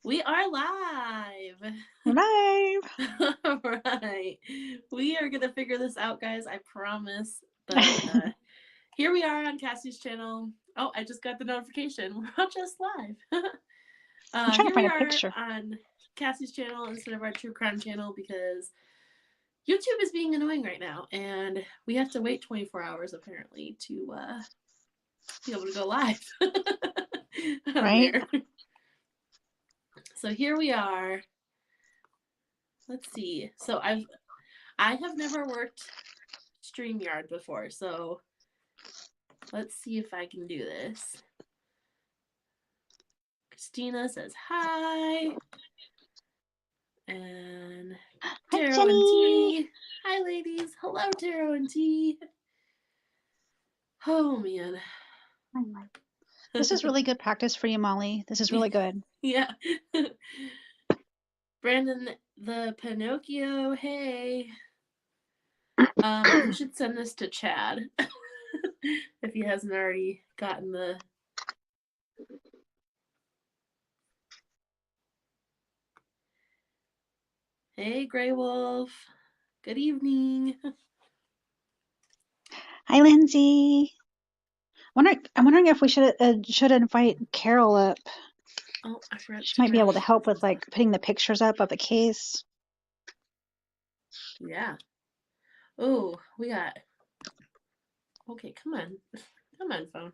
We are live. We're live. All right. We are going to figure this out, guys. I promise. But here we are on Cassie's channel. Oh, I just got the notification. We're not just live. I'm trying to Here we find a are picture. on Cassie's channel instead of our true crime channel because YouTube is being annoying right now. And we have to wait 24 hours, apparently, to be able to go live. Right? There. So here we are. Let's see. So I have never worked StreamYard before, so let's see if I can do this. Christina says hi. And Taro and T. Hi, ladies. Hello, Taro and T. Oh, man. This is really good practice for you, Molly. This is really good. Yeah. Brandon the Pinocchio, hey. You should send this to Chad if he hasn't already gotten the... Hey, Grey Wolf. Good evening. Hi, Lindsay. I'm wondering if we should invite Carol up. Oh, I forgot. She might be able to help with like putting the pictures up of the case. Yeah. Oh, we got... Okay, come on. Come on, phone.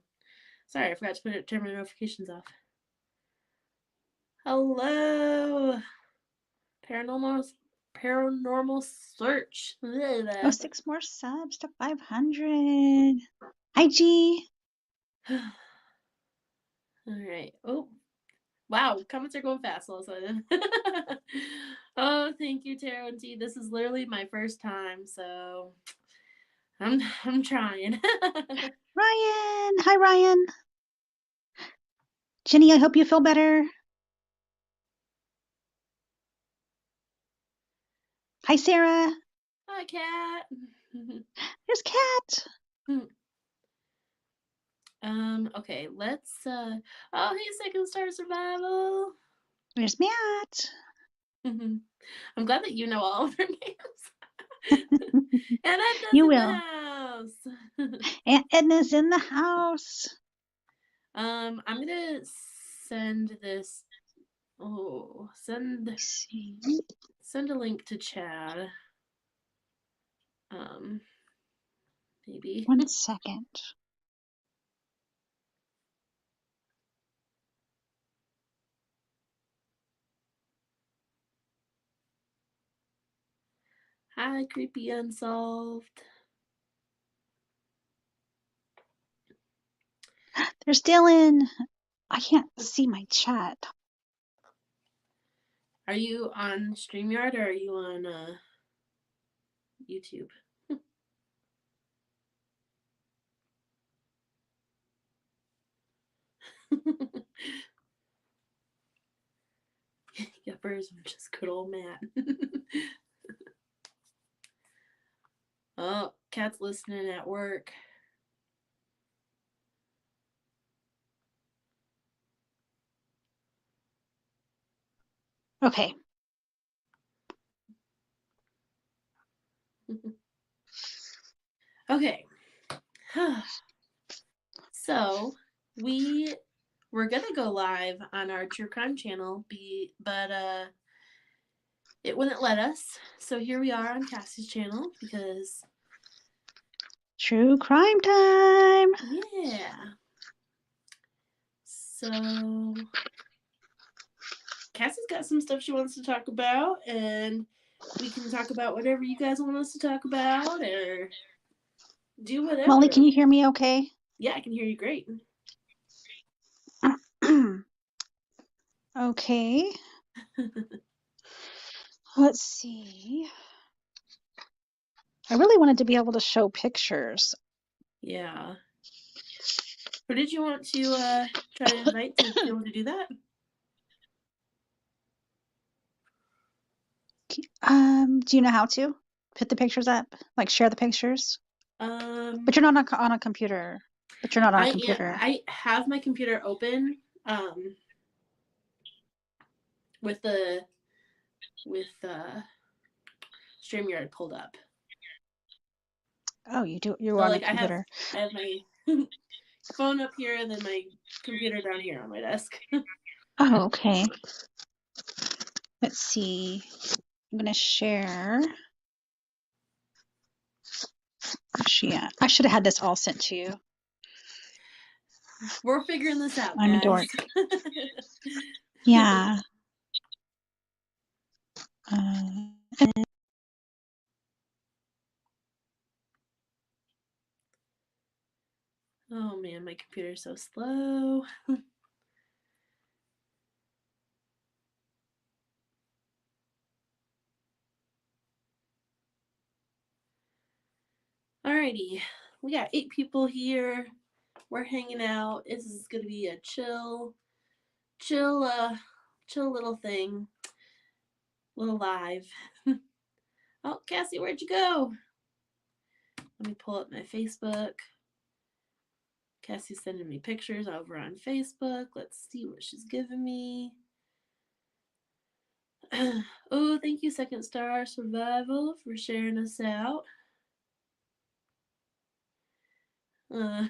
Sorry, I forgot to turn my notifications off. Hello. Paranormal search. Oh, 6 more subs to 500. Hi, G. All right. Oh, wow. Comments are going fast all of a sudden. Oh, thank you, Taro and T. This is literally my first time, so I'm trying. Ryan. Hi, Ryan. Jenny, I hope you feel better. Hi, Sarah. Hi, Cat. There's Cat. Okay, let's oh, hey, Second Star Survival. There's Matt. I'm glad that you know all of their names. And Edna's You in will. the house. Aunt Edna's in the house. I'm gonna send this. Oh, send a link to Chad. Maybe. 1 second. Hi, Creepy Unsolved. There's Dylan. I can't see my chat. Are you on StreamYard or are you on YouTube? Yuppers, I'm just good old Matt. Oh, Cat's listening at work. Okay. Okay. So we're gonna go live on our true crime channel, but it wouldn't let us. So here we are on Cassie's channel because True crime time. yeah. So Cassie's got some stuff she wants to talk about, and we can talk about whatever you guys want us to talk about, or do whatever. Molly, can you hear me okay? Yeah, I can hear you great. Okay. Let's see. I really wanted to be able to show pictures. Yeah. Who did you want to try to invite to be able to do that? Do you know how to put the pictures up? Like share the pictures? But you're not on a computer. But you're not on a computer. I have my computer open, um, with the StreamYard pulled up. Oh, you do. You're So on the like computer. I have my phone up here and then my computer down here on my desk. Oh, okay. Let's see. I'm gonna share. Where's she at? I should have had this all sent to you. We're figuring this out, I'm a guys. dork. Yeah. Uh, Oh man, my computer's so slow. Alrighty, we got 8 people here. We're hanging out. This is gonna be a chill little thing, little live. Oh, Cassie, where'd you go? Let me pull up my Facebook. Cassie's sending me pictures over on Facebook. Let's see what she's giving me. Oh, thank you, Second Star Survival, for sharing us out. Uh,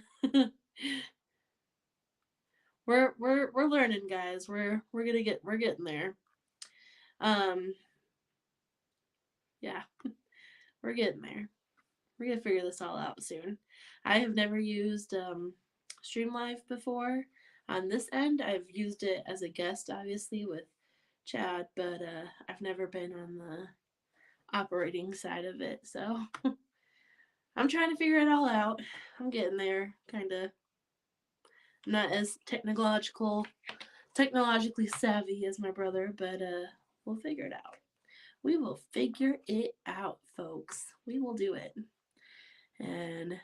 we're learning, guys. We're getting there. Yeah, we're getting there. We're gonna figure this all out soon. I have never used Streamlive before. On this end, I've used it as a guest, obviously, with Chad, but I've never been on the operating side of it. So I'm trying to figure it all out. I'm getting there, kind of. Not as technologically savvy as my brother, but we'll figure it out. We will figure it out, folks. We will do it. And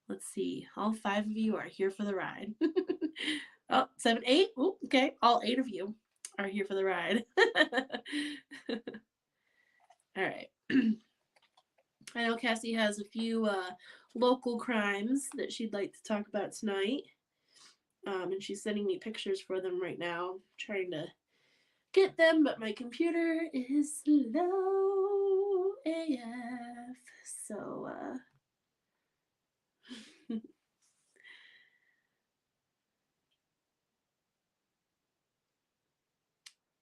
let's see. All 5 of you are here for the ride. Oh, 7, 8. Ooh, okay. All 8 of you are here for the ride. All right. I know Cassie has a few local crimes that she'd like to talk about tonight. And she's sending me pictures for them right now. I'm trying to get them, but my computer is slow AF. So,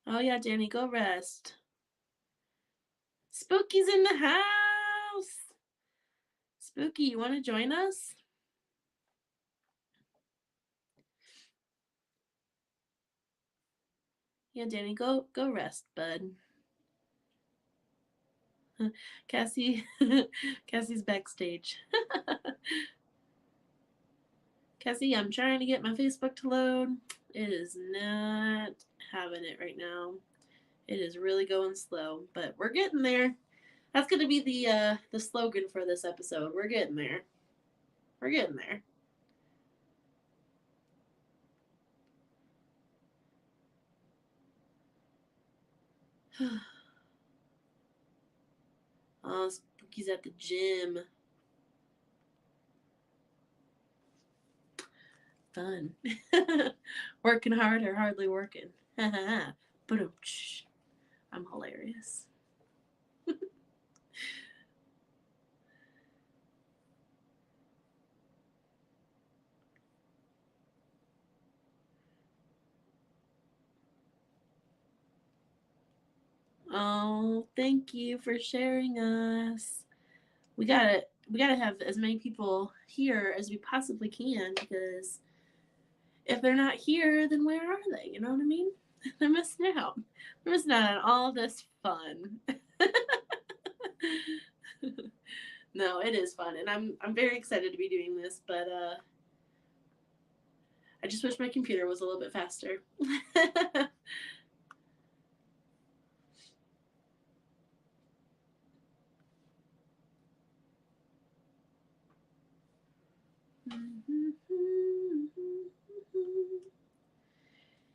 oh yeah, Danny, go rest. Spooky's in the house. Spooky, you want to join us? Yeah, Danny, go rest, bud. Cassie, Cassie's backstage. Cassie, I'm trying to get my Facebook to load. It is not having it right now. It is really going slow, but we're getting there. That's gonna be the slogan for this episode. We're getting there. We're getting there. Oh, Spooky's at the gym. Fun. Working hard or hardly working. But I'm hilarious. Oh, thank you for sharing us. We gotta have as many people here as we possibly can, because if they're not here, then where are they? You know what I mean? They're missing out. They're missing out on all this fun. No, it is fun, and I'm very excited to be doing this, but I just wish my computer was a little bit faster.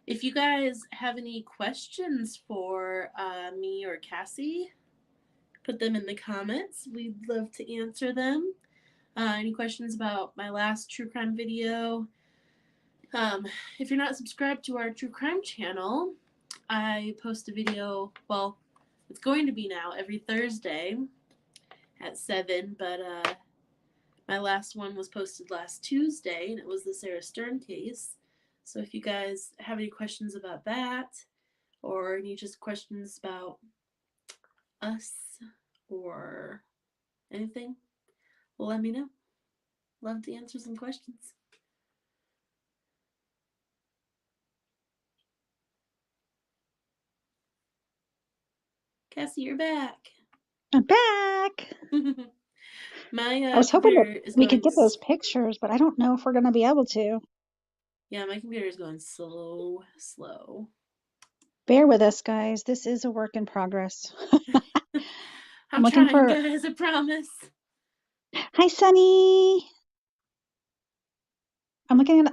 If you guys have any questions for me or Cassie, put them in the comments. We'd love to answer them. Any questions about my last true crime video? If you're not subscribed to our true crime channel, I post a video, well, it's going to be now every Thursday at 7, but my last one was posted last Tuesday, and it was the Sarah Stern case. So if you guys have any questions about that, or any just questions about us or anything, well, let me know. Love to answer some questions. Cassie, you're back. I'm back. My I was hoping computer that is we could going. get those pictures, but I don't know if we're going to be able to. Yeah, my computer is going slow. Bear with us, guys. This is a work in progress. I'm I'm looking trying, for. guys. I promise. Hi, Sunny. I'm looking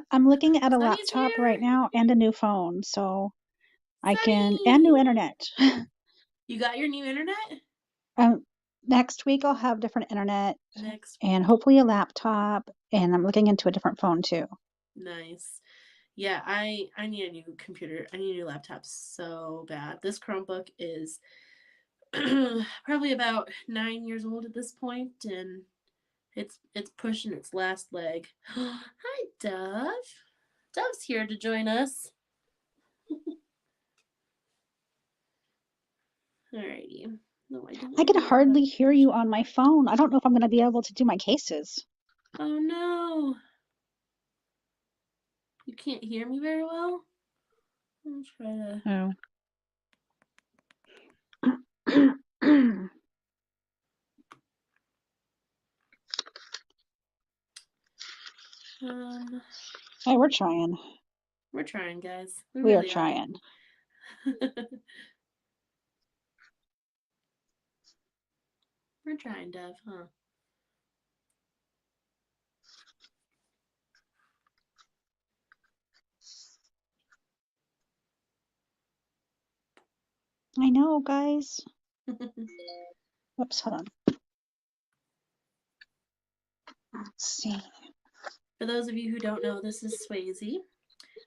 at a Sunny's laptop here. right now and a new phone, so I can and Sunny, new internet. you got your new internet Next week I'll have different internet next and week. hopefully a laptop, and I'm looking into a different phone too. Nice. Yeah, I need a new computer. I need a new laptop so bad. This Chromebook is probably about 9 years old at this point, and it's pushing its last leg. Hi, Dove. Dove's here to join us. Alrighty. No, I don't I can want to hardly hear you on my phone. I don't know if I'm going to be able to do my cases. Oh no. You can't hear me very well? I'll try Oh. Hey, we're trying. We're trying, guys. We We are really are. trying. We're trying, Dove, huh? I know, guys. Whoops, hold on. Let's see. For those of you who don't know, this is Swayze,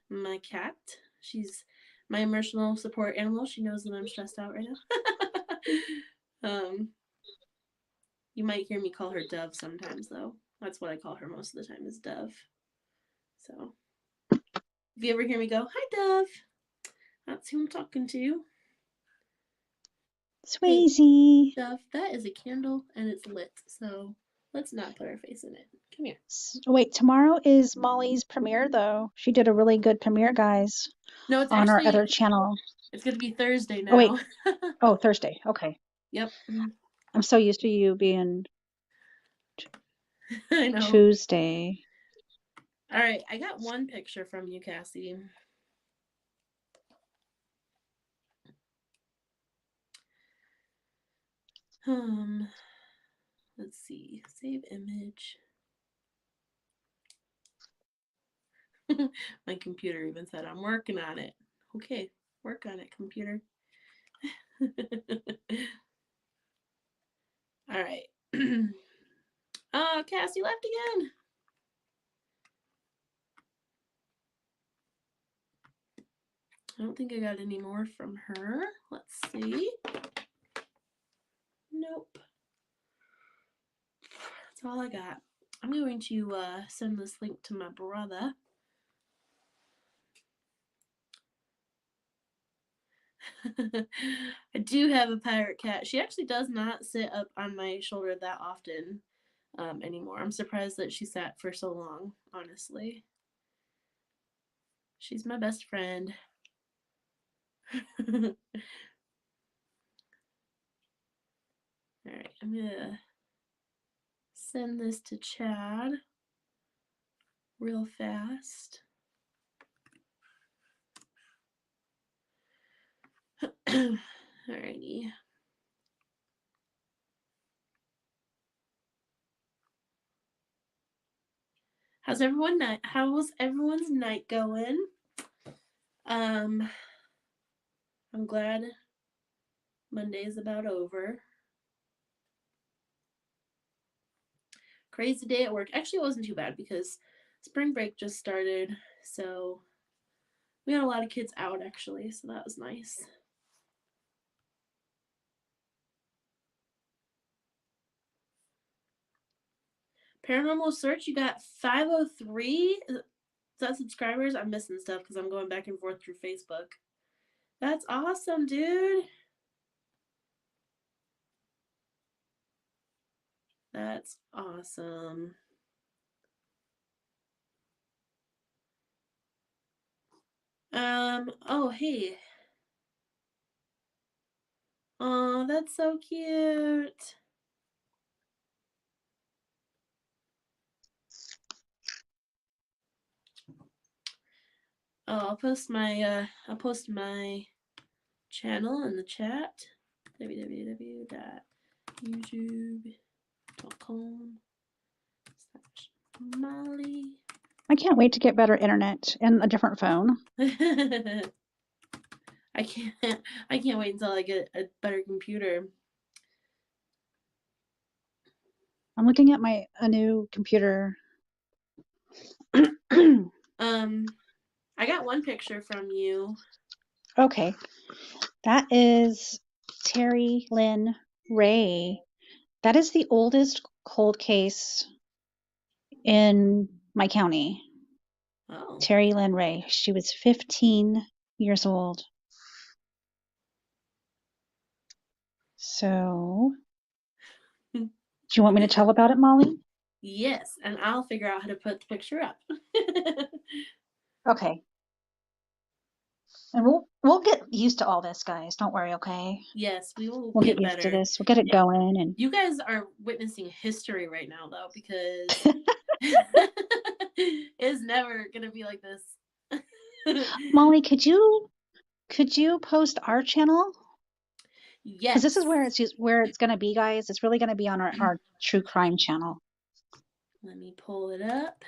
my cat. She's my emotional support animal. She knows that I'm stressed out right now. You might hear me call her Dove sometimes, though. That's what I call her most of the time, is Dove. So, if you ever hear me go, "Hi, Dove," that's who I'm talking to. Swayze. Hey, Dove, that is a candle and it's lit, so let's not put our face in it. Come here. Wait, tomorrow is Molly's premiere, though. She did a really good premiere, guys, No, it's on our actually, other channel. it's going to be Thursday Oh, wait. now. Oh, Thursday. Okay. Yep. I'm so used to you being I know. Tuesday. All right, I got one picture from you, Cassie. Let's see. Save image. My computer even said I'm working on it. Okay, work on it, computer. All right. Oh, Cassie left again. I don't think I got any more from her. Let's see. Nope. That's all I got. I'm going to send this link to my brother. I do have a pirate cat. She actually does not sit up on my shoulder that often anymore. I'm surprised that she sat for so long, honestly. She's my best friend. Alright, I'm gonna send this to Chad real fast. Alrighty. How's everyone's night going? I'm glad Monday's about over. Crazy day at work. Actually, it wasn't too bad because spring break just started, So we had a lot of kids out actually, so that was nice. Paranormal Search, you got 503? Is that subscribers? I'm missing stuff because I'm going back and forth through Facebook. That's awesome, dude. That's awesome. Oh, hey. Oh, that's so cute. Oh, I'll post my channel in the chat. www.youtube.com/Molly. I can't wait to get better internet and a different phone. I can't wait until I get a better computer. I'm looking at a new computer. I got one picture from you. Okay. That is Terry Lynn Ray. That is the oldest cold case in my county. Oh. Terry Lynn Ray. She was 15 years old. So, do you want me to tell about it, Molly? Yes, and I'll figure out how to put the picture up. Okay. And we'll get used to all this, guys. Don't worry, okay? Yes, we will We'll get get used to better. this. We'll get it going. And You guys are witnessing history right now, though, because it's never gonna be like this. Molly, could you post our channel? Because Yes. this is where it's going to be, guys. It's really going to be on our true crime channel. Let me pull it up.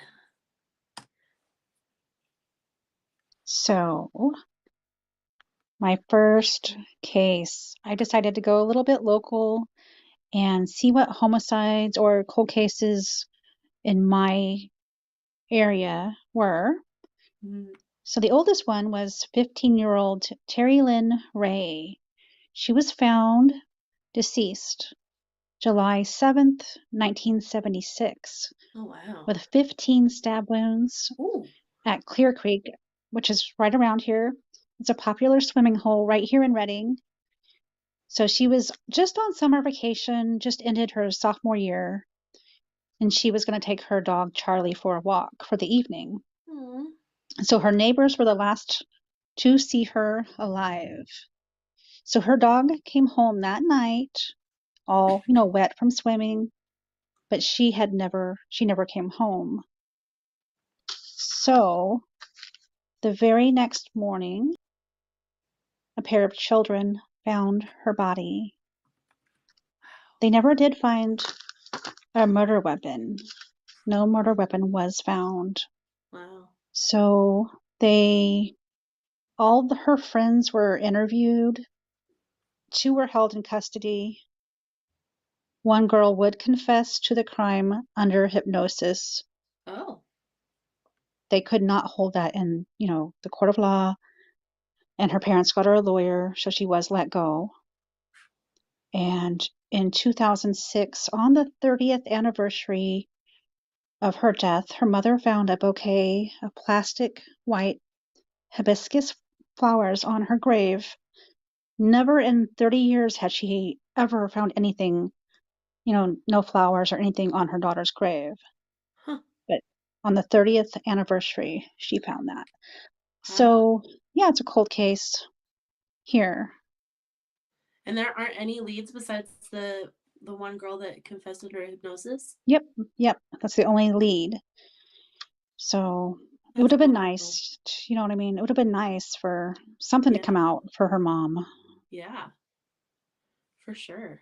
So, my first case, I decided to go a little bit local and see what homicides or cold cases in my area were. Mm. So the oldest one was 15-year-old Terry Lynn Ray. She was found deceased July 7th, 1976. Oh, wow. With 15 stab wounds. Ooh. At Clear Creek, which is right around here. It's a popular swimming hole right here in Redding. So she was just on summer vacation, just ended her sophomore year, and she was going to take her dog Charlie for a walk for the evening. Aww. So her neighbors were the last to see her alive. So her dog came home that night, all, wet from swimming, but she never came home. So the very next morning, a pair of children found her body. They never did find a murder weapon. No murder weapon was found. Wow. So her friends were interviewed. 2 were held in custody. 1 girl would confess to the crime under hypnosis. Oh. They could not hold that in, the court of law. And her parents got her a lawyer, so she was let go. And in 2006, on the 30th anniversary of her death, her mother found a bouquet of plastic white hibiscus flowers on her grave. Never in 30 years had she ever found anything, no flowers or anything on her daughter's grave. Huh. But on the 30th anniversary, she found that. Wow. So, yeah, it's a cold case here. And there aren't any leads besides the one girl that confessed to her hypnosis? Yep, that's the only lead. So it would That's have been wonderful. nice, you know what I mean? It would have been nice for something to come out for her mom. Yeah, for sure.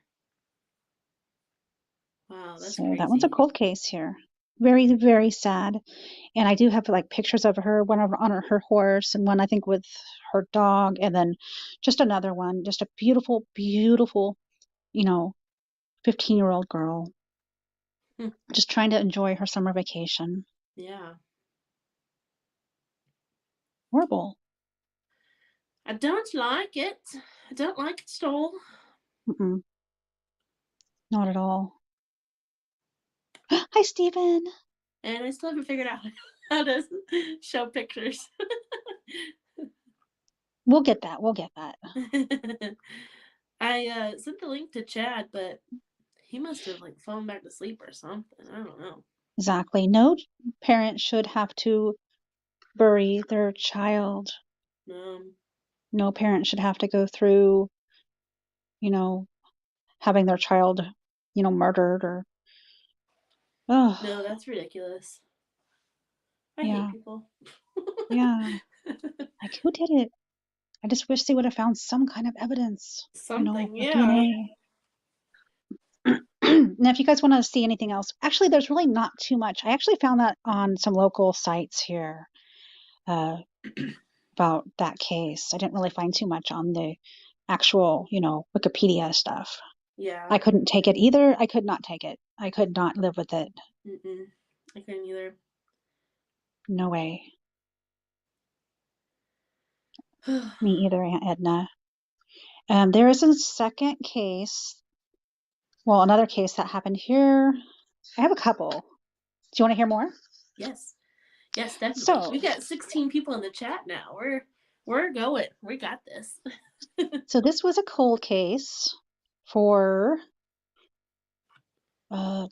Wow, that's So crazy. that one's a cold case here. Very, very sad. And I do have like pictures of her, one on her horse and one I think with her dog, and then just another one, just a beautiful, beautiful, 15-year-old girl. Just trying to enjoy her summer vacation. Yeah. Horrible. I don't like it. I don't like it at all. Mm-mm. Not at all. Hi, Stephen. And I still haven't figured out how to show pictures. We'll get that. We'll get that. I sent the link to Chad, but he must have like fallen back to sleep or something. I don't know. Exactly. No parent should have to bury their child. Um, No parent should have to go through, you know, having their child, murdered or, oh, no, that's ridiculous. I hate yeah, people. yeah. Like, who did it? I just wish they would have found some kind of evidence, Something, or yeah. DNA. Now, if you guys want to see anything else, actually, there's really not too much. I actually found that on some local sites here uh, about that case. I didn't really find too much on the actual, Wikipedia stuff. Yeah. I couldn't take it either. I could not take it. I could not live with it. Mm-mm. I couldn't either. No way. Me either, Aunt Edna. There is a second case. Well, another case that happened here. I have a couple. Do you want to hear more? Yes. Yes, definitely. So, We got 16 people in the chat now. We're going. We got this. so this was a cold case for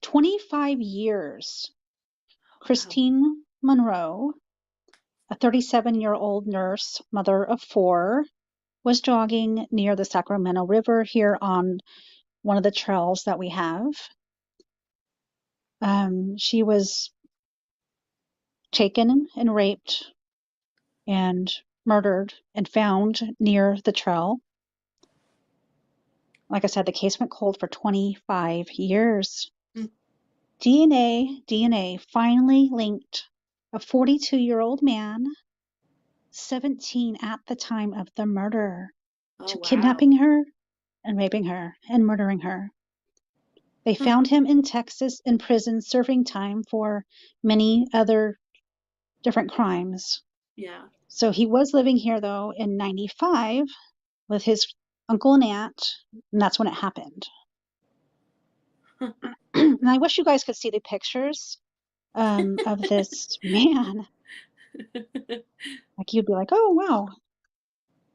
25 years. Wow. Christine Monroe, a 37-year-old nurse, mother of four, was jogging near the Sacramento River here on one of the trails that we have. She was taken and raped and murdered and found near the trail. Like I said, the case went cold for 25 years. Mm. DNA finally linked a 42-year-old man, 17 at the time of the murder, Oh, to wow. kidnapping her and raping her and murdering her. They Huh. found him in Texas in prison serving time for many other different crimes. Yeah. So he was living here though in 95 with his uncle and aunt, and that's when it happened. And I wish you guys could see the pictures of this man. Like you'd be like, oh wow,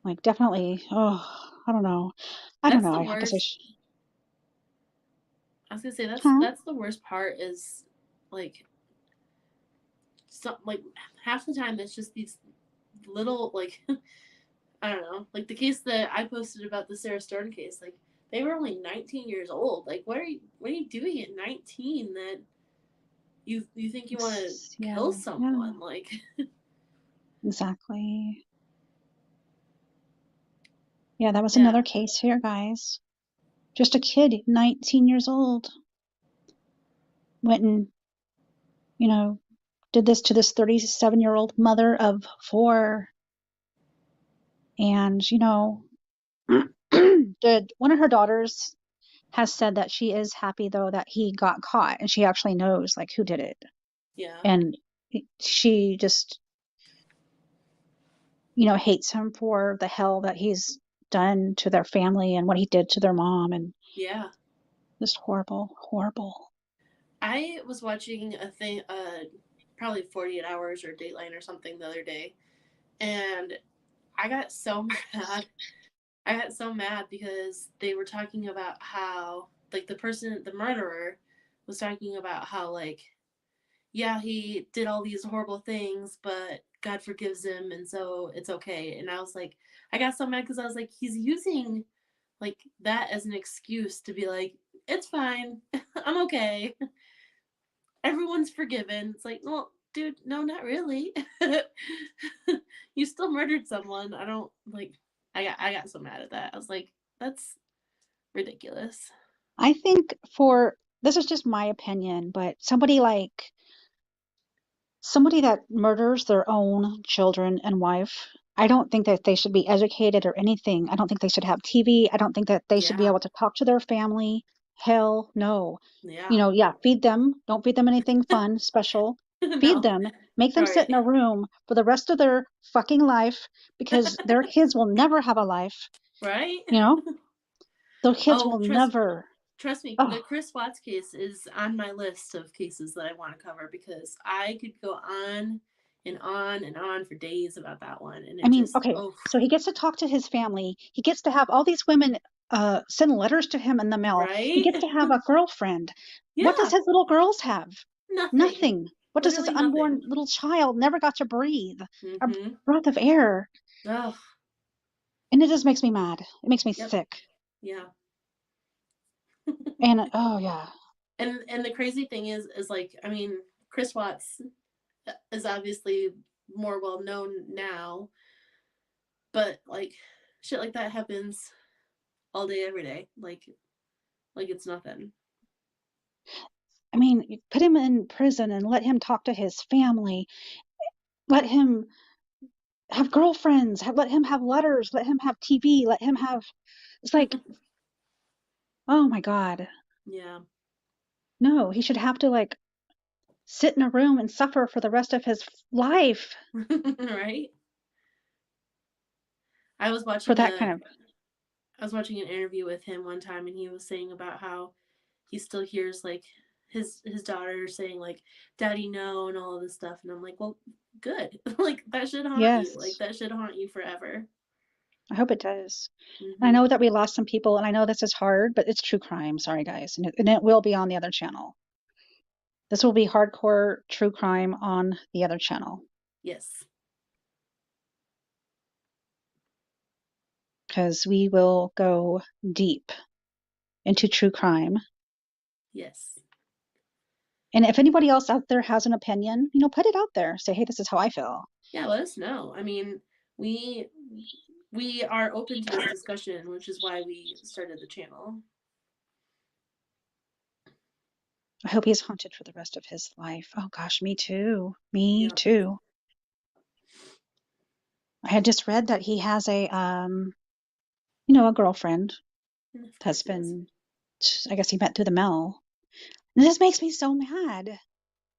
like definitely. Oh, I don't know. I don't That's know. the I have to say, worst. I was gonna say huh? that's the worst part is like some like half the time it's just these little like I don't know, like the case that I posted about the Sarah Stern case, like they were only 19 years old. Like what are you doing at 19 that you think you want to Yeah, kill yeah, someone? Like exactly. Yeah, that was yeah, another case here, guys. Just a kid, 19 years old, went and, you know, did this to this 37-year-old mother of four. And, one of her daughters has said that she is happy though that he got caught and she actually knows like who did it. yeah, And she just, hates him for the hell that he's done to their family and what he did to their mom and yeah. just horrible, horrible. I was watching a thing, probably 48 Hours or Dateline or something the other day, and I got so mad. I got so mad because they were talking about how, like, the murderer, was talking about how, like, yeah, he did all these horrible things, but God forgives him, and so it's okay. And I was like, I got so mad because I was like, he's using, like, that as an excuse to be like, it's fine, I'm okay, everyone's forgiven. It's like, well, dude, no, not really. You still murdered someone. I don't like. I got so mad at that. I was like, that's ridiculous. I think this is just my opinion, but somebody that murders their own children and wife, I don't think that they should be educated or anything. I don't think they should have TV. I don't think that they should be Yeah, able to talk to their family. Hell no. yeah, Yeah, feed them. Don't feed them anything fun, special. feed No. them, make them sit in a Right. room for the rest of their fucking life because their kids will never have a life, Right? you know? Their kids Oh, will never. trust me, Oh, the Chris Watts case is on my list of cases that I want to cover because I could go on and on and on for days about that one. And I it mean, just, okay, oh, so he gets to talk to his family. He gets to have all these women send letters to him in the mail. He right? gets to have a girlfriend. What does Yeah, his little girls have? nothing. Nothing. What does his Literally unborn nothing. little child never got to breathe? A Mm-hmm. breath of air. Oh, And it just makes me mad. It makes me yep. sick. Yeah. And oh yeah. And the crazy thing is like, I mean, Chris Watts is obviously more well known now, but like shit like that happens all day, every day. Like it's nothing. I mean, you put him in prison and let him talk to his family. Let him have girlfriends. Let him have letters. Let him have TV. Let him have. It's like, oh my God. Yeah. No, he should have to like sit in a room and suffer for the rest of his life Right? I was for watching that a kind of. I was watching an interview with him one time and he was saying about how he still hears like his daughter saying like daddy no and all of this stuff and I'm like, well, good. Like that should haunt you. Like Yes, that should haunt you forever. I hope it does. And I Mhm. know that we lost some people, and I know this is hard, but it's true crime. Sorry, guys. And it will be on the other channel. This will be hardcore true crime on the other channel Yes. because we will go deep into true crime. Yes. And if anybody else out there has an opinion, put it out there. Say, hey, this is how I feel. Yeah, let us know. I mean, we we are open to this discussion, which is why we started the channel. I hope he's haunted for the rest of his life. Oh gosh, me too. Me Yep. too. I had just read that he has a girlfriend Of that's course he does. been, I guess he met through the mail. And this makes me so mad.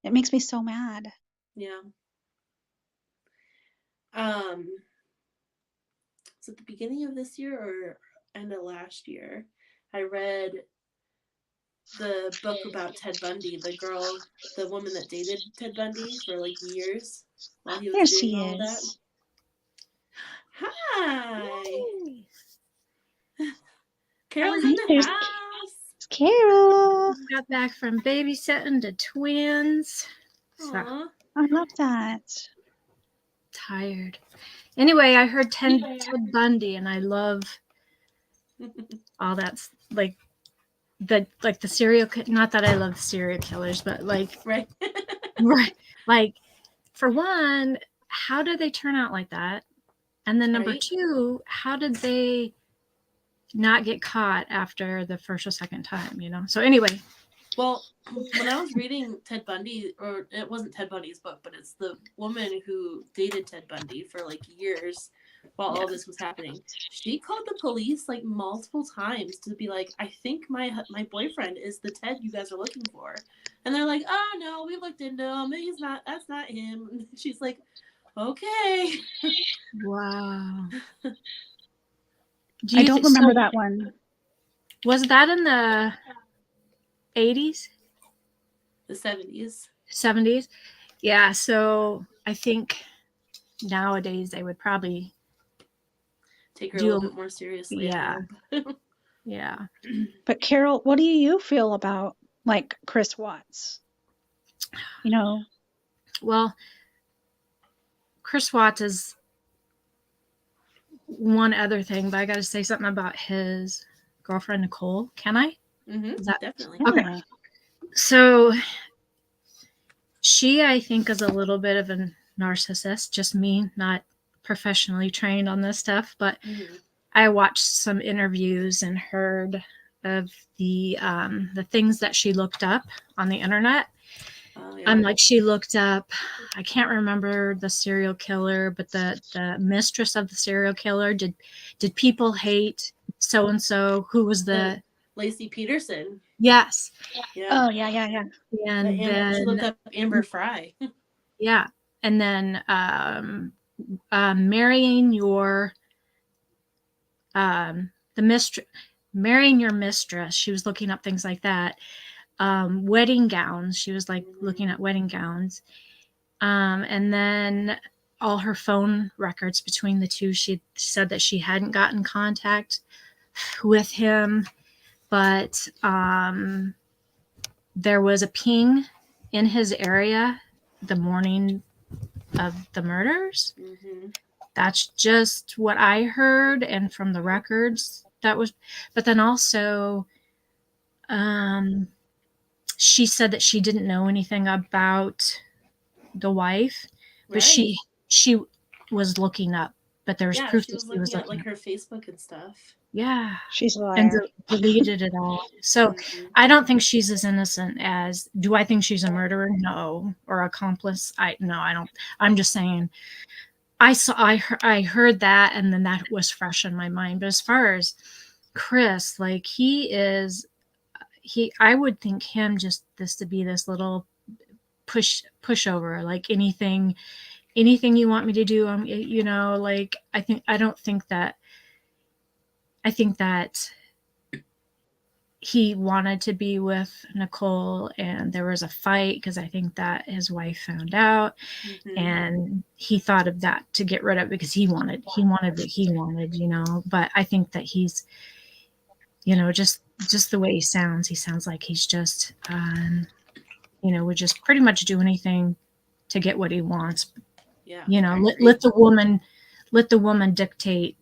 It makes me so mad. Yeah. Um, was it the beginning of this year or end of last year? I read the book about Ted Bundy, the woman that dated Ted Bundy for like years while he There was doing she all of that. is. Hi. Yay! Carol's in Hi, the there's house. Carol. Just got back from babysitting to twins. So Aw. I love that. tired. Anyway, I heard Ted Bundy, and I love all that. Like the serial. Not that I love serial killers, but like Right. right, like for one, how did they turn out like that? And then number Right. two, how did they not get caught after the first or second time? So anyway, Well, when I was reading Ted Bundy, or it wasn't Ted Bundy's book, but it's the woman who dated Ted Bundy for like years while yeah. all this was happening. She called the police like multiple times to be like, "I think my boyfriend is the Ted you guys are looking for," and they're like, "Oh no, we looked into him. He's not. That's not him." And she's like, "Okay." Wow. Do I you don't think remember so? that one. Was that in the 80s, The 70s. 70s? Yeah. So I think nowadays they would probably Take her a little do. bit more seriously, I Yeah. hope. Yeah. But Carol, what do you feel about like Chris Watts? You know, Well, Chris Watts is one other thing, but I got to say something about his girlfriend, Nicole. Can I? Is that Definitely. okay? yeah. So she, I think, is a little bit of a narcissist, just me, not professionally trained on this stuff, but Mm-hmm. I watched some interviews and heard of the things that she looked up on the internet. Oh yeah. Like she looked up, I can't remember the serial killer, but the mistress of the serial killer. Did people hate so and so? Who was the Lacey Peterson. Yes. Yeah. Oh, yeah, yeah, yeah. And She then, looked up Amber Fry. yeah. And then marrying your marrying your mistress. She was looking up things like that. Wedding gowns. She was like looking at wedding gowns. And then all her phone records between the two. She said that she hadn't gotten contact with him, but there was a ping in his area the morning of the murders. Mm-hmm. That's just what I heard, and from the records that was. But then also, she said that she didn't know anything about the wife, but Right. she was looking up. But there was proof she that was she looking was at looking like up. her Facebook and stuff. Yeah. She's a And liar. deleted it all. So I don't think she's as innocent as. Do I think she's a murderer? No. Or accomplice? No, I don't. I'm just saying. I heard that, and then that was fresh in my mind. But as far as Chris, like I would think him just this to be this little pushover, like anything you want me to do, like I think that he wanted to be with Nicole, and there was a fight because I think that his wife found out, and he thought of that to get rid of it because he wanted what he wanted, but I think that he's, just the way he sounds like he's just would just pretty much do anything to get what he wants. Yeah. Let the woman dictate.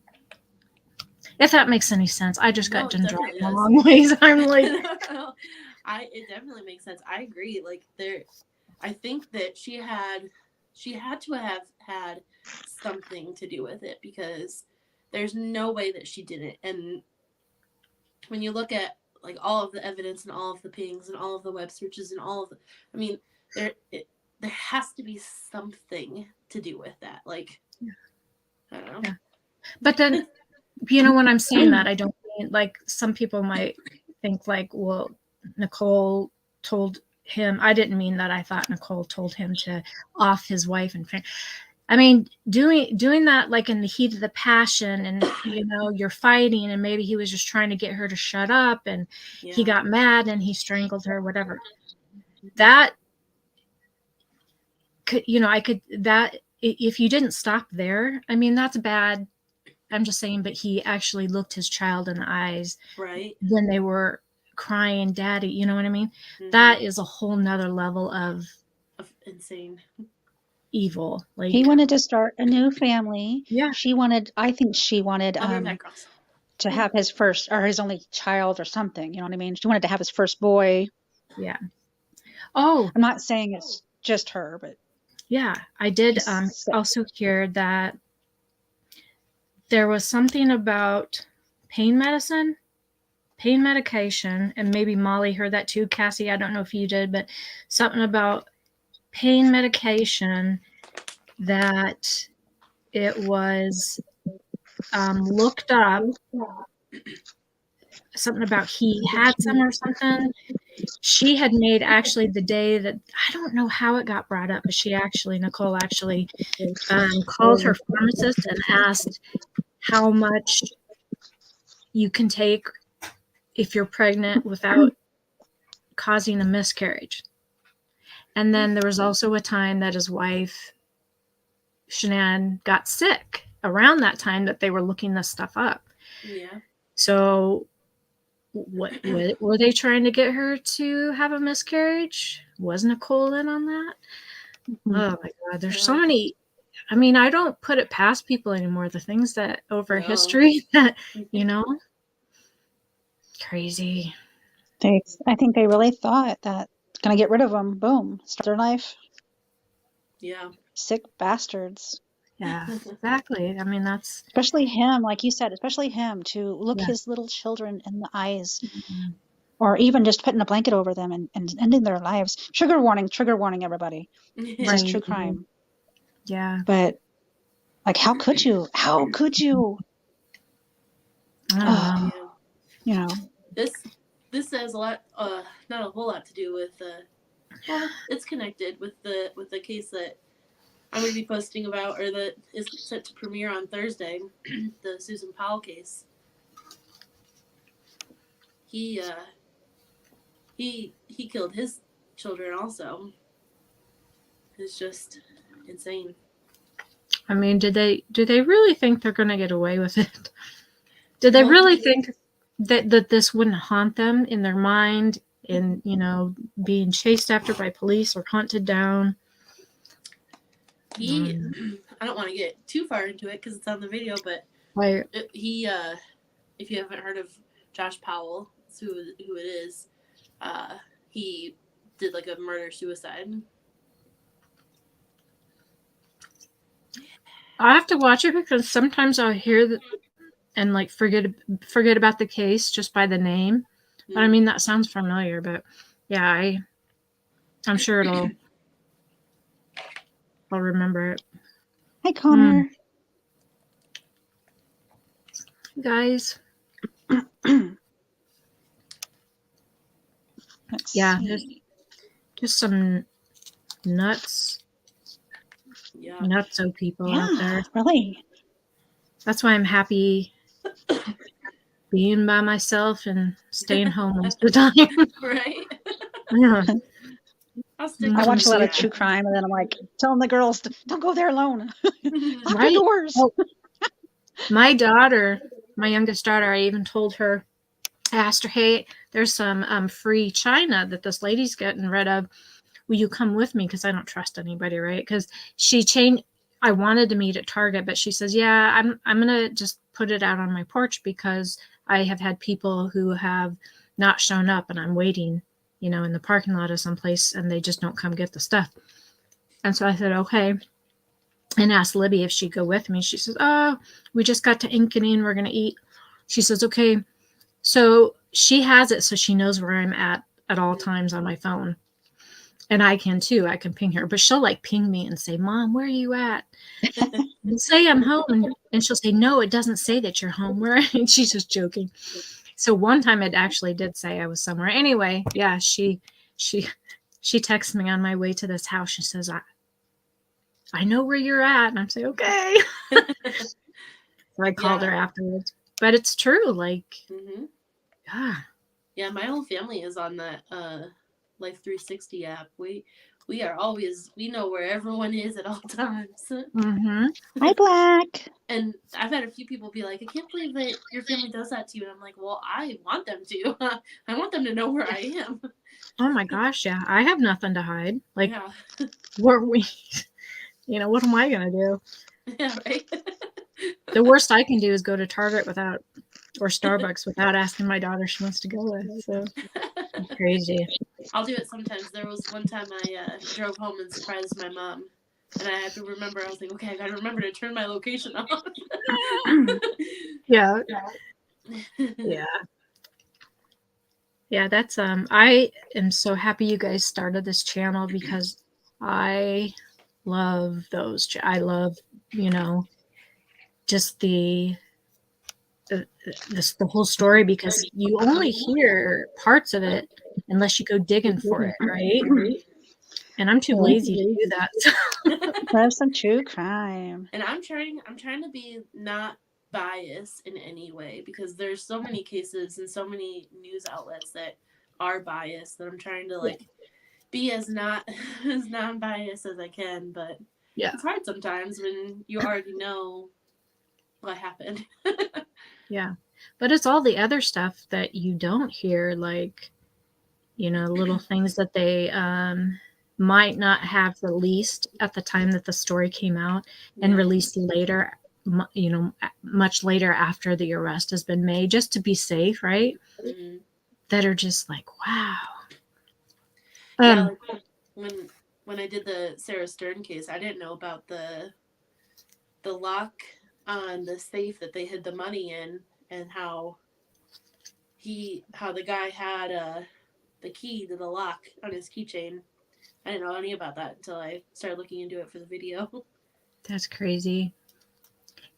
If that makes any sense. I just got done driving a long ways. I'm like, it definitely makes sense. I agree. Like I think that she had to have had something to do with it, because there's no way that she didn't. And when you look at like all of the evidence and all of the pings and all of the web searches and all of there has to be something to do with that. Like, I don't know. Yeah. But then, when I'm saying that, I don't mean like some people might think like, well, Nicole told him. I didn't mean that. I thought Nicole told him to off his wife and friend. I mean, doing that like in the heat of the passion, and you're fighting, and maybe he was just trying to get her to shut up, and he got mad and he strangled her, whatever. That could, if you didn't stop there, I mean, that's bad. I'm just saying, but he actually looked his child in the eyes, right, when they were crying, "Daddy," you know what I mean? Mm-hmm. That is a whole nother level of insane evil. Like, he wanted to start a new family. Yeah. I think she wanted to have his first or his only child or something. You know what I mean? She wanted to have his first boy. Yeah. Oh, I'm not saying it's just her, but yeah, I did also hear that there was something about pain medication, and maybe Molly heard that too. Cassie, I don't know if you did, but something about pain medication, that it was looked up, something about he had some or something. She had made actually the day that, I don't know how it got brought up, but Nicole actually called her pharmacist and asked how much you can take if you're pregnant without causing a miscarriage. And then there was also a time that his wife, Shanann, got sick around that time that they were looking this stuff up. Yeah. So what were they trying to get her to have a miscarriage? Was Nicole in on that? Mm-hmm. Oh my God, there's so many. I mean, I don't put it past people anymore. The things that over history that, crazy. I think they really thought that it's going to get rid of them. Boom. Start their life. Yeah. Sick bastards. Yeah, exactly. I mean, that's. Especially him, like you said, especially him to look his little children in the eyes, or even just putting a blanket over them and ending their lives. Trigger warning, everybody. This is true crime. Yeah. But, like, how could you? How could you? I don't know. You know. this has a lot, not a whole lot to do with, well, it's connected with the case that I'm going to be posting about, or that is set to premiere on Thursday, the Susan Powell case. He killed his children also. It's just insane. I mean, do they really think they're going to get away with it? Do they really think that this wouldn't haunt them in their mind, in, you know, being chased after by police or hunted down? I don't want to get too far into it because it's on the video, but Right. he, if you haven't heard of Josh Powell, that's who it is, he did like a murder-suicide. I have to watch it because sometimes I'll hear that and like forget about the case just by the name. But I mean, that sounds familiar, but yeah, I'm sure I'll remember it. Hi, Connor. Guys. Yeah, there's just some nutso people out there. Really. That's why I'm happy being by myself and staying home most of the time. Right? Yeah. I watch a lot of true crime, and then I'm like telling the girls, don't go there alone. Lock your doors. Oh, my daughter, my youngest daughter, I even told her, I asked her, hey, there's some free china that this lady's getting rid of. Will you come with me? Because I don't trust anybody, right? Because I wanted to meet at Target, but she says, yeah, I'm going to just put it out on my porch because I have had people who have not shown up and I'm waiting, you know, in the parking lot of someplace and they just don't come get the stuff. And so I said, okay. And asked Libby if she'd go with me. She says, oh, we just got to Ankeny. We're going to eat. She says, okay. So she has it so she knows where I'm at all times on my phone. And I can too. I can ping her. But she'll like ping me and say, Mom, where are you at? And say I'm home. And she'll say, no, it doesn't say that you're home. Where? And she's just joking. So one time it actually did say I was somewhere. Anyway, yeah, she texts me on my way to this house. She says, I know where you're at. And I'm saying, okay. So I called her afterwards. But it's true. Like, yeah, my whole family is on that Life 360 app. We know where everyone is at all times. Hi, Black. And I've had a few people be like, I can't believe that your family does that to you. And I'm like, well, I want them to. I want them to know where I am. Oh my gosh, yeah. I have nothing to hide. Like, what am I going to do? Yeah, right? The worst I can do is go to Target or Starbucks without asking my daughter she wants to go with. So it's crazy. I'll do it sometimes. There was one time I drove home and surprised my mom. And I had to remember, I was like, okay, I got to remember to turn my location off. Yeah. Yeah, that's, I am so happy you guys started this channel because I love those. I love, just the whole story because you only hear parts of it unless you go digging for it, right? And I'm too lazy to do that. Love some true crime. And I'm trying to be not biased in any way because there's so many cases and so many news outlets that are biased that I'm trying to be as non-biased as I can, but it's hard sometimes when you already know what happened. Yeah. But it's all the other stuff that you don't hear, like, little things that they might not have released at the time that the story came out and released later, much later after the arrest has been made, just to be safe, right? That are just like, wow. Yeah, when I did the Sarah Stern case, I didn't know about the lock on the safe that they hid the money in, and how the guy had the key to the lock on his keychain. I didn't know any about that until I started looking into it for the video. That's crazy.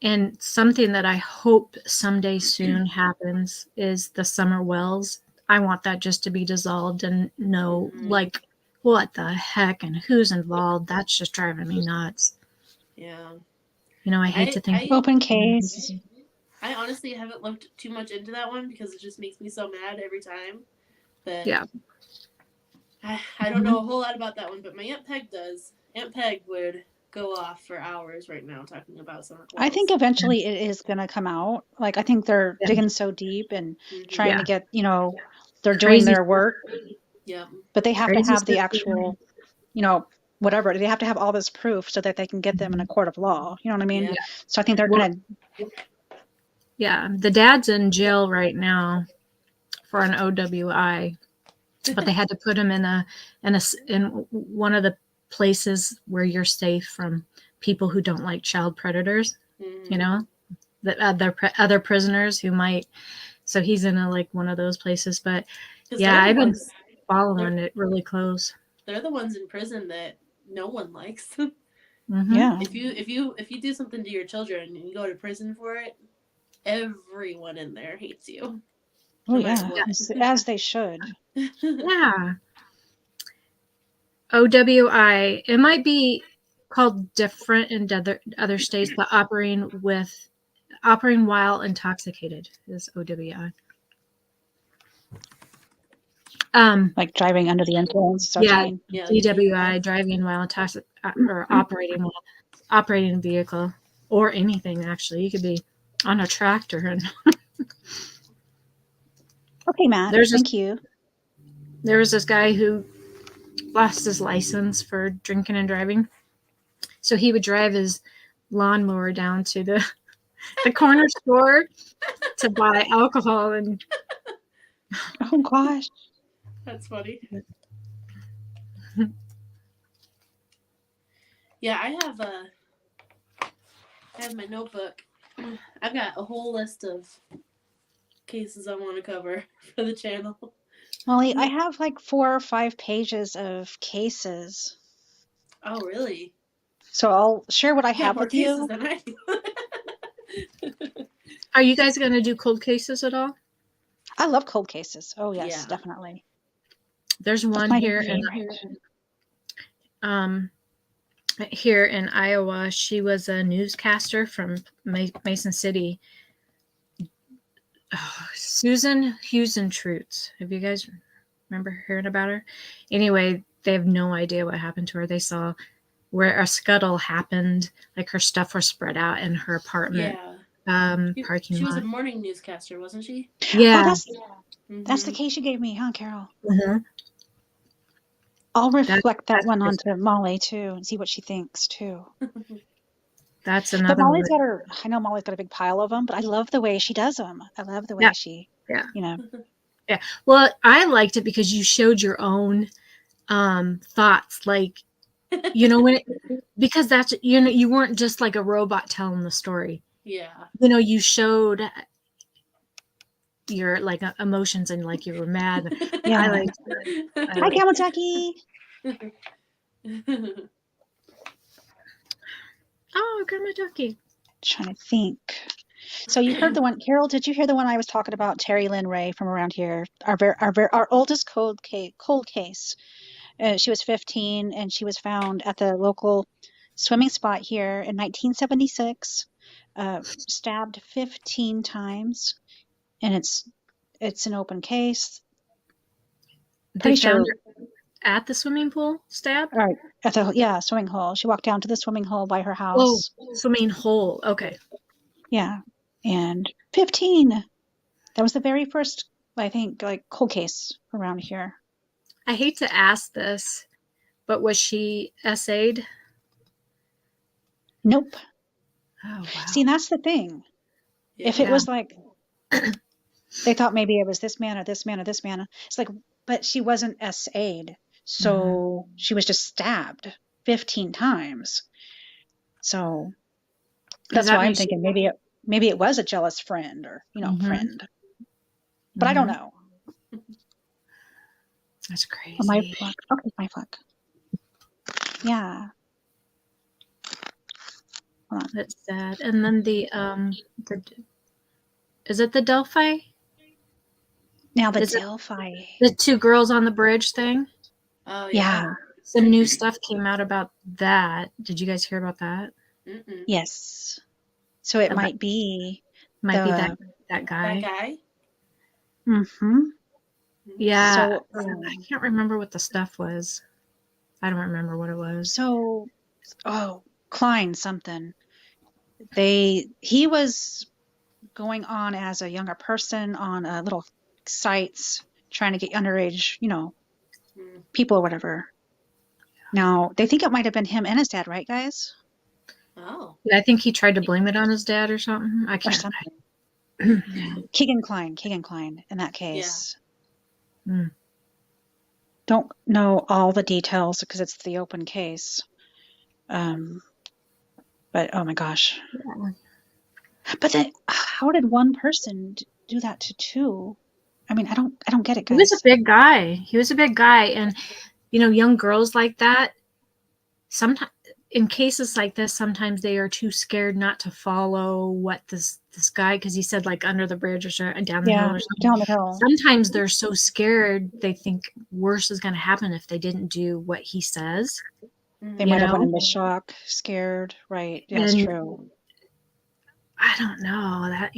And something that I hope someday soon happens is the Summer Wells. I want that just to be dissolved and know, Mhm. like, what the heck and who's involved. That's just driving me nuts. Yeah. You know, I hate to think. Open case. I honestly haven't looked too much into that one because it just makes me so mad every time. But Yeah. I don't know a whole lot about that one, but my Aunt Peg does. Aunt Peg would go off for hours right now talking about summer I think quells. eventually it is going to come out. Like, I think they're Yeah. digging so deep and trying Yeah. to get, you know, they're doing Crazy their work, Yep. but they have to Crazy have the stuff. actual, you know, whatever. They have to have all this proof so that they can get them in a court of law. You know what I mean? Yeah. So I think they're Well, going to. Yeah. The dad's in jail right now for an OWI, but they had to put him in one of the places where you're safe from people who don't like child predators. Mhm. You know, that other prisoners who might. So he's in one of those places. But 'Cause yeah, they're the I've been ones. following it really close. They're the ones in prison that no one likes. Mm-hmm. Yeah. If you do something to your children and you go to prison for it, everyone in there hates you. Oh, No yeah. matter what. As they should. Yeah. OWI. It might be called different in other states, but operating while intoxicated is OWI. Like driving under the influence. Is that what you mean? Yeah. DWI, driving while intoxicated, or operating a vehicle, or anything actually. You could be on a tractor and Okay, Matt. Thank you. there was this guy who lost his license for drinking and driving. So he would drive his lawnmower down to the corner store to buy alcohol and Oh, gosh. That's funny. Yeah, I have my notebook. I've got a whole list of cases I want to cover for the channel. Molly, I have like 4 or 5 pages of cases. Oh, really? So I'll share what I You got have more with cases you. than I do. Are you guys going to do cold cases at all? I love cold cases. Oh, yes, Yeah. definitely. There's That's one my here here in Iowa. She was a newscaster from Mason City. Oh, Susan Husen-Trutz. Have you guys remember hearing about her? Anyway, they have no idea what happened to her. They saw where a scuttle happened, like her stuff was spread out in her apartment parking She was a lot. morning newscaster, wasn't she? Yeah. Oh, that's the case you gave me, huh, Carol? Mm-hmm. I'll reflect that one onto Molly too and see what she thinks too. That's But another Molly's one. I know Molly's got a big pile of them, but I love the way she does them. I love the way she, you know. Yeah. Well, I liked it because you showed your own thoughts, like, you know, because that's, you know, you weren't just like a robot telling the story. Yeah. You know, you showed your like emotions and like you were mad. Yeah. I liked it. Hi, Camel Jackie. Oh, Grandma Ducky. Trying to think. So you heard the one, Carol, did you hear the one I was talking about, Terry Lynn Ray from around here? Our oldest cold case. She was 15 and she was found at the local swimming spot here in 1976, stabbed 15 times, and it's an open case. They found her at the swimming pool, stabbed? All right, at the swimming hole. She walked down to the swimming hole by her house. Oh, swimming hole. Okay. Yeah, and 15. That was the very first, I think, like cold case around here. I hate to ask this, but was she essayed? Nope. Oh, wow. See, and that's the thing. Yeah. If it was like they thought maybe it was this man or this man or this man, it's like, but she wasn't SA'd, so she was just stabbed 15 times. So that's why I'm thinking maybe it was a jealous friend or friend, but I don't know. That's crazy. Oh, my fuck. Okay, my fuck. Yeah. That's sad. And then the is it the Delphi? Now the Is it Delphi. the two girls on the bridge thing? Oh Yeah. yeah. Some new stuff came out about that. Did you guys hear about that? Mm-mm. Yes. So it About- might be Might be the. that guy. That guy. Mm-hmm. Yeah. So, I can't remember what the stuff was. I don't remember what it was. Klein something. He was going on as a younger person on little sites trying to get underage, Mm. people or whatever. Now, they think it might have been him and his dad, right, guys? Oh. I think he tried to blame it on his dad or something. I Or can't. something. Keegan Klein in that case. Mm. Don't know all the details because it's the open case. But oh my gosh. Yeah. But then how did one person do that to two? I mean, I don't get it, He was a guys. big guy. He was a big guy. And, young girls like that, sometimes in cases like this, sometimes they are too scared not to follow what this guy, because he said like under the bridge or down the hill or something. Down the hill. Sometimes they're so scared they think worse is going to happen if they didn't do what he says. They might have went into shock, scared, right? Yeah, that's true. I don't know that,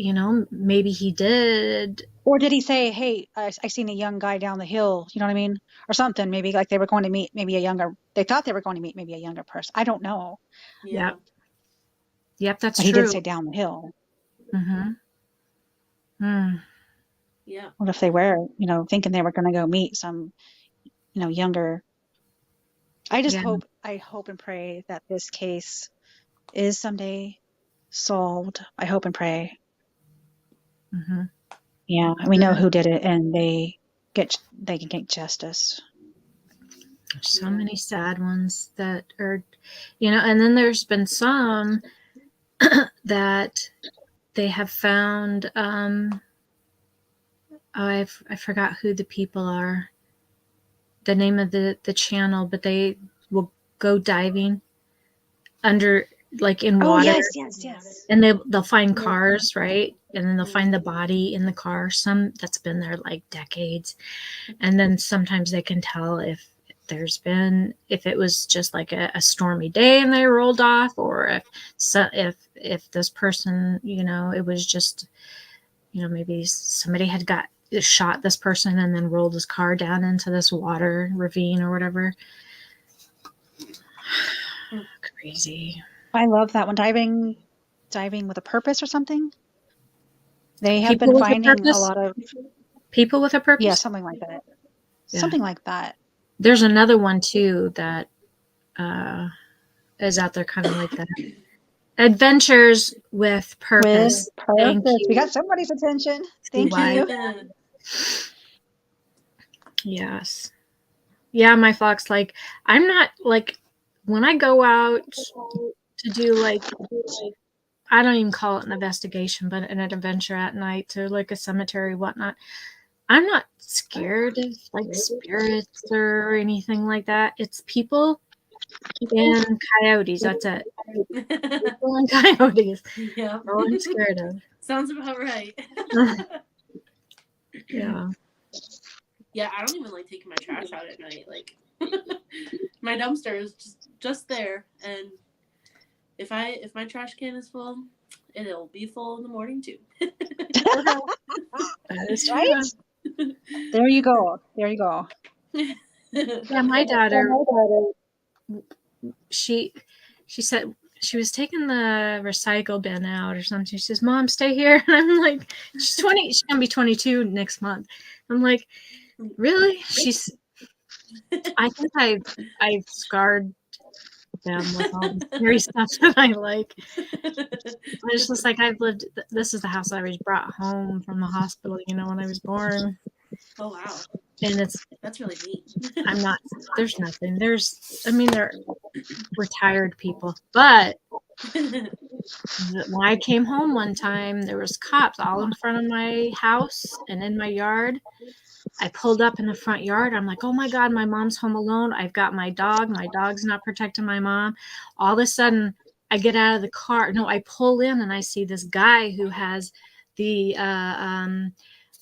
maybe he did. Or did he say, hey, I seen a young guy down the hill, you know what I mean? Or something, maybe like they were going to meet they thought they were going to meet maybe a younger person. I don't know. Yeah. Yep, that's but true. He did say down the hill. Mm-hmm. Yeah. What if they were, thinking they were going to go meet some, younger. I hope and pray that this case is someday solved. I hope and pray. Mm-hmm. Yeah, we know who did it, and they can get justice. So many sad ones that are, and then there's been some that they have found. I forgot who the people are, the name of the channel, but they will go diving under, like in water. Yes. And they'll find cars, right? And then they'll find the body in the car, some that's been there like decades. And then sometimes they can tell if it was just like a stormy day and they rolled off, or if this person, it was just, maybe somebody had shot this person and then rolled his car down into this water ravine or whatever. Crazy. I love that one. Diving with a purpose or something. They have People been finding a lot of people with a purpose. Yeah, something like that. Yeah. Something like that. There's another one too that is out there, kind of like that. Adventures with Purpose. Thank you. We got somebody's attention. Thank you. Yes. Yeah, my flock's like, I'm not like, when I go out to do like, I don't even call it an investigation, but an adventure at night to like a cemetery, whatnot. I'm not scared of like spirits or anything like that. It's people and coyotes. That's it. People and coyotes. Yeah. All I'm scared of. Sounds about right. Yeah. Yeah, I don't even like taking my trash out at night. Like, my dumpster is just there, and if my trash can is full, it'll be full in the morning too. That is right. There you go. Yeah, my daughter. She said she was taking the recycle bin out or something. She says, "Mom, stay here." And I'm like, she's 20. She's gonna be 22 next month. I'm like, really? I think I've scarred them with all the scary stuff that I like. It's just like this is the house I was brought home from the hospital, when I was born. Oh wow. And that's really neat. There's nothing. They're retired people. But when I came home one time, there was cops all in front of my house and in my yard. I pulled up in the front yard. I'm like, oh my God, my mom's home alone. I've got my dog. My dog's not protecting my mom. All of a sudden, I get out of the car. No, I pull in and I see this guy who has the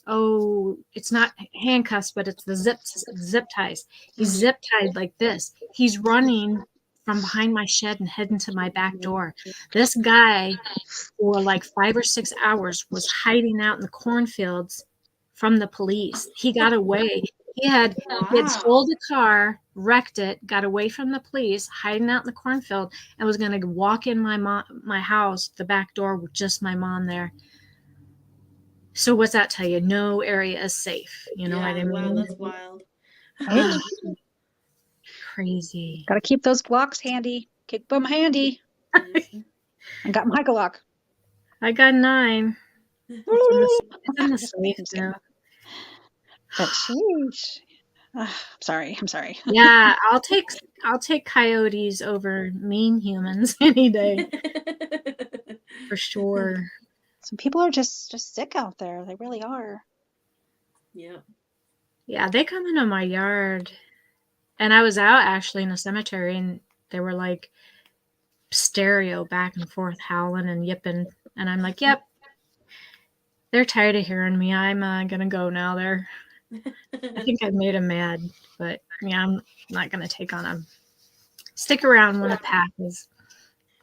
it's not handcuffs, but it's the zip ties. He's zip tied like this. He's running from behind my shed and heading to my back door. This guy, for like 5 or 6 hours, was hiding out in the cornfields from the police. He got away. He had stole the car, wrecked it, got away from the police, hiding out in the cornfield, and was going to walk in my house, the back door, with just my mom there. So what's that tell you? No area is safe. You know what I mean? Wow, that's wild. Crazy. Got to keep those Glocks handy. Keep them handy. I got my Glock. I got 9. It's in the safe now. But sheesh. I'm sorry. Yeah, I'll take coyotes over mean humans any day. For sure. Some people are just sick out there. They really are. Yeah. Yeah, they come into my yard. And I was out actually in a cemetery, and they were like stereo back and forth howling and yipping. And I'm like, yep. They're tired of hearing me. I'm going to go now. I think I've made them mad. But yeah, I'm not going to take on them. Stick around when the pack is.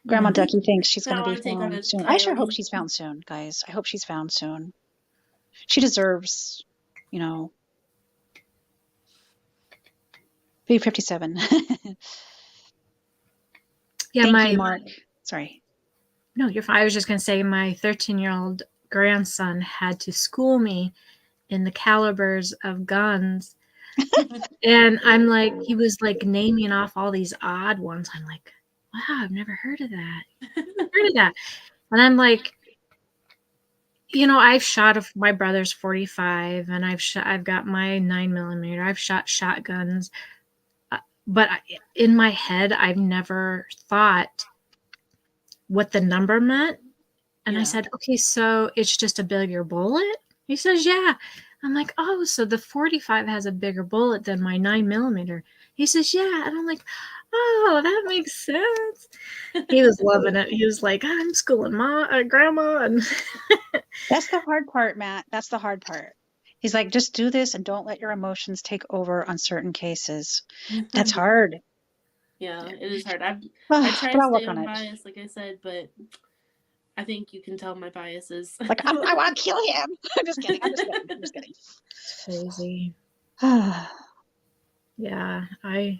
Grandma Ducky thinks she's going to be take on found a soon. I sure hope coyote. she's found soon, guys. I hope she's found soon. She deserves, B57. Yeah, Thank you, Mark. Sorry. No, you're fine. I was just going to say my 13-year-old grandson had to school me in the calibers of guns. And I'm like, he was like naming off all these odd ones. I'm like, wow, I've never heard of that. And I'm like, I've shot my brother's 45, and I've got my 9mm. I've shot shotguns. But in my head, I've never thought what the number meant. And I said, okay, so it's just a bigger bullet? He says, yeah. I'm like, oh, so the 45 has a bigger bullet than my 9mm. He says, yeah. And I'm like, oh, that makes sense. He was loving it. He was like, I'm schooling grandma. And that's the hard part, Matt. That's the hard part. He's like, just do this and don't let your emotions take over on certain cases. That's hard. Yeah, it is hard. I try to stay unbiased, like I said, but I think you can tell my biases. Like, I want to kill him. I'm just kidding. Crazy. Yeah, I'm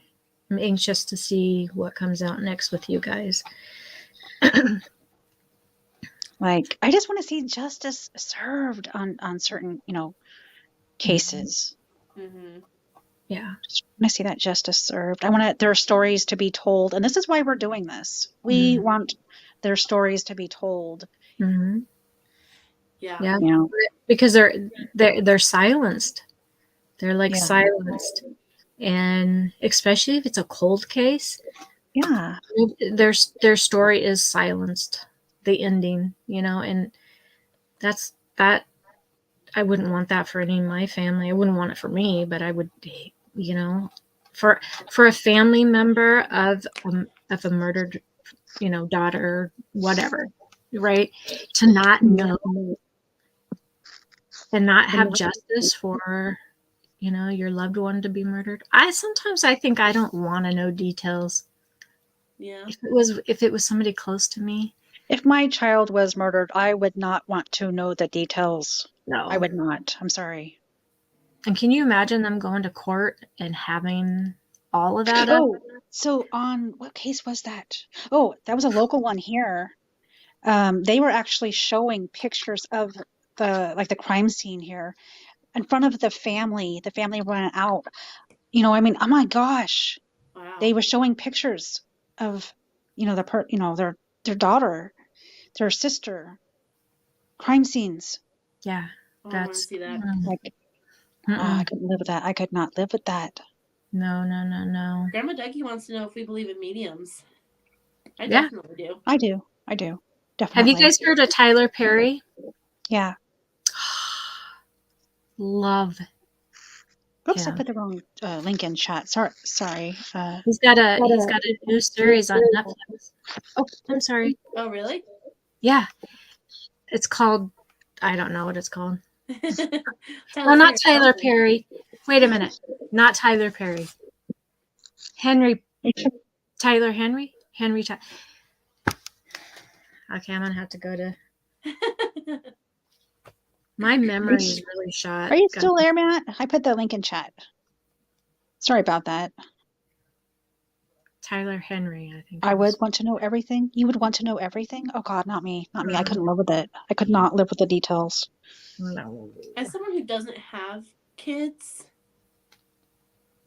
anxious to see what comes out next with you guys. Like, I just want to see justice served on certain, cases. Mm-hmm. Yeah. Just want to see that justice served. there are stories to be told. And this is why we're doing this. We want their stories to be told. Mm-hmm. Yeah. Because they're silenced. They're like silenced. And especially if it's a cold case. Yeah. Their story is silenced. The ending, and that's that. I wouldn't want that for any of my family. I wouldn't want it for me, but I would, for a family member of a murdered, daughter, whatever, right? To not know and not have justice for, your loved one to be murdered. Sometimes I think I don't want to know details. Yeah. If it was somebody close to me. If my child was murdered, I would not want to know the details. No. I would not. I'm sorry. And can you imagine them going to court and having all of that? So on what case was that? Oh, that was a local one here. They were actually showing pictures of the crime scene here in front of the family. The family went out. Oh my gosh. Wow. They were showing pictures of, their daughter, their sister, crime scenes. Yeah. I want to see that. I couldn't live with that. I could not live with that. No. Grandma Ducky wants to know if we believe in mediums. I definitely do. I do. Definitely. Have you guys heard of Tyler Perry? Yeah. Love. Oops, I put the wrong link in chat. Sorry. He's got a new series on Netflix. Oh, I'm sorry. Oh, really? Yeah. It's called, I don't know what it's called. Well, not Perry's Tyler something. Perry. Wait a minute. Not Tyler Perry. Henry. Tyler Henry? Henry. Okay, I'm going to have to go to. My memory is really shot. Are you still there, Matt? I put the link in chat. Sorry about that. Tyler Henry, I think. I would want to know everything. You would want to know everything? Oh God, not me. Not me. I couldn't live with it. I could not live with the details. No. As someone who doesn't have kids,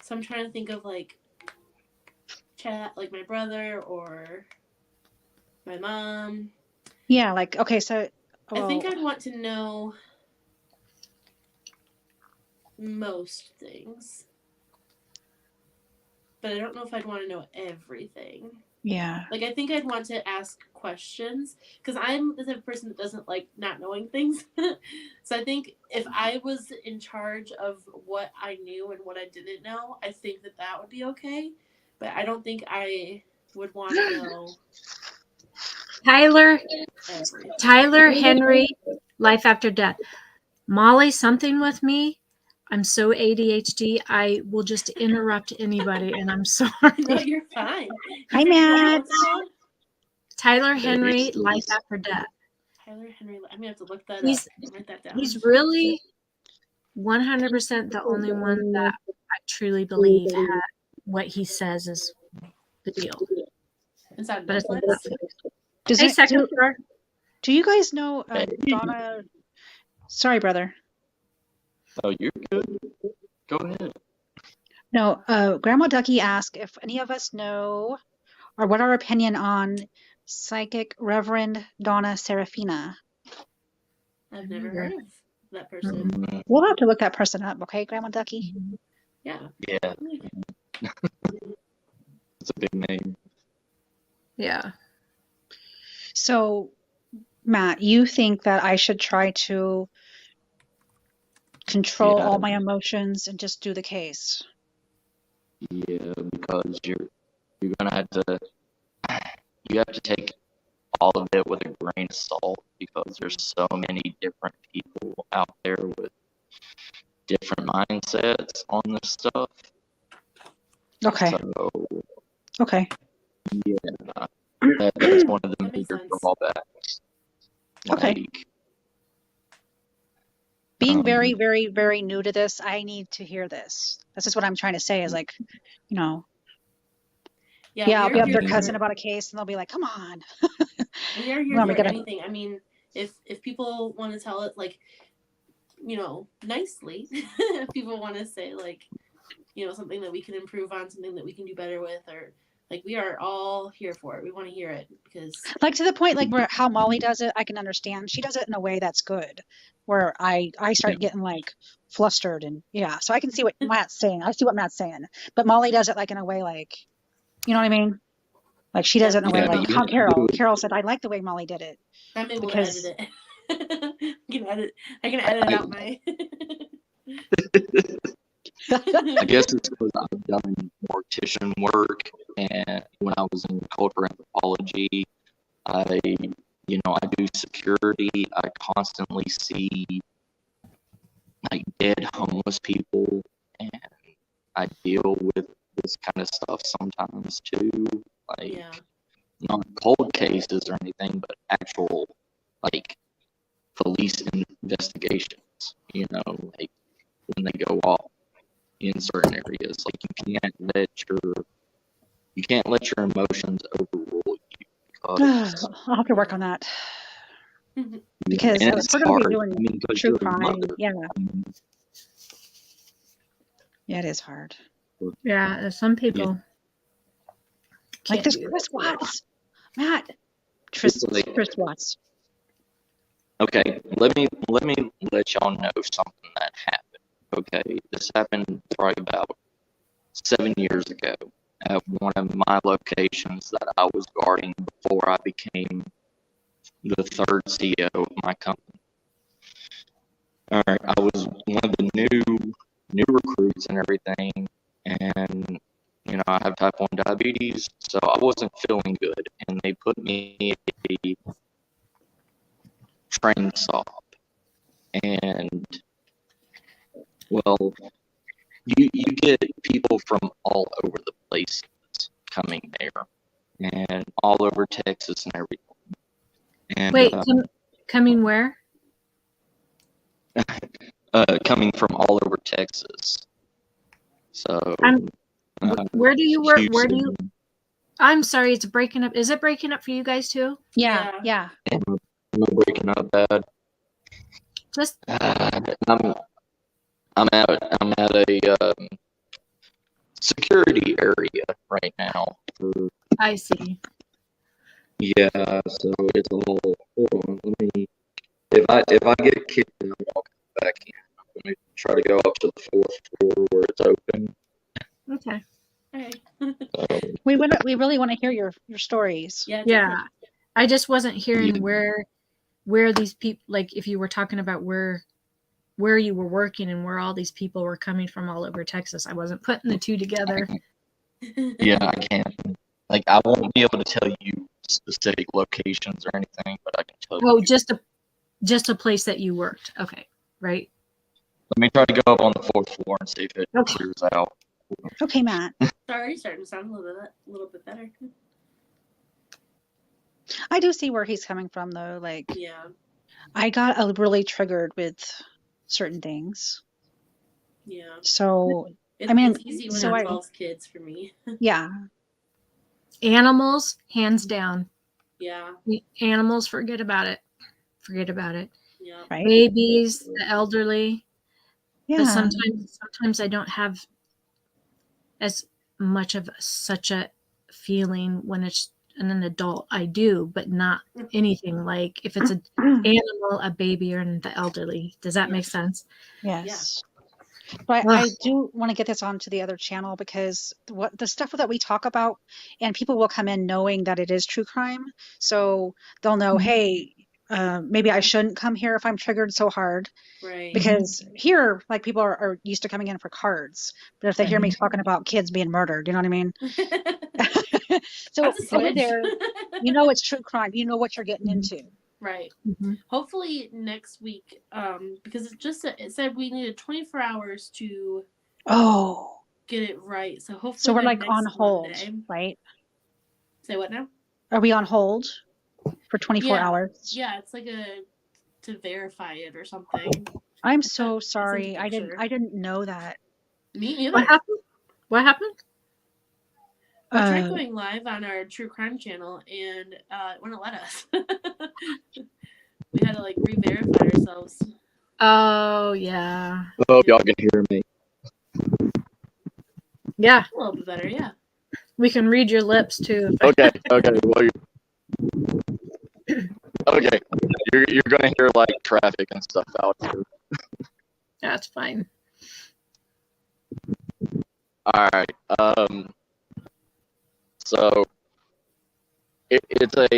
so I'm trying to think of like chat, like my brother or my mom. Yeah, like, okay, so. I think I'd want to know most things. But I don't know if I'd want to know everything. Yeah. Like, I think I'd want to ask questions because I'm the type of person that doesn't like not knowing things. So I think if I was in charge of what I knew and what I didn't know, I think that that would be okay. But I don't think I would want to know everything. Tyler Henry, Life After Death. Molly, something with me. I'm so ADHD, I will just interrupt anybody, and I'm sorry. No, you're fine. Hi, Matt. Tyler Henry, Life After Death. Tyler Henry, I'm going to have to look that up. Write that down. He's really 100% the only one that I truly believe had what he says is the deal. Inside But Netflix? Do you guys know Donna? Sorry, brother. Oh, you're good. Go ahead. No, Grandma Ducky asked if any of us know or what our opinion on psychic Reverend Donna Serafina. I've never heard of that person. We'll have to look that person up, okay, Grandma Ducky? Yeah. Yeah. It's a big name. Yeah. So, Matt, you think that I should try to control all my emotions and just do the case? Yeah, because you're gonna have to take all of it with a grain of salt because there's so many different people out there with different mindsets on this stuff. Okay. So, okay. Yeah, that's one of the major drawbacks. Okay. Being very, very, very new to this, I need to hear this. This is what I'm trying to say is like, you know, I'll be up their cousin about a case and they'll be like, come on. We are here for anything. I mean, if people want to tell it like, you know, nicely, if people want to say like, you know, something that we can improve on, something that we can do better with, or like we are all here for it. We want to hear it because like to the point like where how Molly does it, I can understand. She does it in a way that's good. Where I start getting like flustered and so I can see what Matt's saying. I see what Matt's saying. But Molly does it like in a way like, you know what I mean? Like she does it in a way like Carol. Carol said, I like the way Molly did it. That maybe we'll edit it. I can edit out my I guess it's because I've done mortician work, and when I was in cultural anthropology, I do security. I constantly see like dead homeless people, and I deal with this kind of stuff sometimes too, like not cold cases or anything, but actual like police investigations. You know, like when they go off in certain areas, like you can't let your emotions overrule you. Because, I'll have to work on that. Because it's we're going to be hard. doing true crime. Yeah, it is hard. Yeah, some people. Like this Chris Watts. Matt. Chris Watts. Okay, let me let y'all know something that happened. Okay, this happened probably about 7 years ago at one of my locations that I was guarding before I became the third CEO of my company. All right, I was one of the new recruits and everything, and I have type 1 diabetes, so I wasn't feeling good, and they put me in a train stop, and Well, you get people from all over the place coming there, and all over Texas and everything. And Wait, coming where? coming from all over Texas. So, Where do you work? Where do Houston. you? I'm sorry, it's breaking up. Is it breaking up for you guys too? Yeah. Am I breaking up bad? Just I'm at a security area right now. I see. Yeah, so it's a whole. Hold on, let me. If I get kicked out, I'll come back in. I'm gonna try to go up to the 4th floor where it's open. Okay. All right. We really want to hear your stories. Yeah. Yeah, I just wasn't hearing Yeah. where these people, like if you were talking about where you were working and where all these people were coming from all over Texas. I wasn't putting the two together. Yeah, I can't. Like, I won't be able to tell you specific locations or anything, but I can tell you. Oh, just a place that you worked. Okay, right. Let me try to go up on the 4th floor and see if it Okay. clears out. Okay, Matt. It's already starting to sound a little bit better. I do see where he's coming from, though. Like, Yeah. I got really triggered with certain things. Yeah. So, It's easy when so it involves kids for me. yeah. Animals, hands down. Yeah. Animals, forget about it. Forget about it. Yeah. Right. Babies, the elderly. Yeah. But sometimes I don't have as much of such a feeling when it's an adult. I do, but not anything like if it's an animal, a baby, or the elderly. Does that make sense? Yes. But I do want to get this onto the other channel because the stuff that we talk about, and people will come in knowing that it is true crime. So they'll know, hey, maybe I shouldn't come here if I'm triggered so hard. Right. Because here, like, people are used to coming in for cards. But if they hear me talking about kids being murdered, you know what I mean? So over there, you know it's true crime. You know what you're getting into. Right. Mm-hmm. Hopefully next week, because it said we needed 24 hours to get it right. So hopefully. So we're like on hold, Monday. right? Say what now? Are we on hold for 24 hours? Yeah, it's like to verify it or something. I'm so sorry. I didn't know that. Me neither. What happened? We tried going live on our true crime channel and it wouldn't let us. We had to like re-verify ourselves. Oh yeah. I hope y'all can hear me. Yeah. A little bit better, yeah. We can read your lips too. Okay. Well, okay. You're gonna hear like traffic and stuff out here. That's fine. All right. So it's a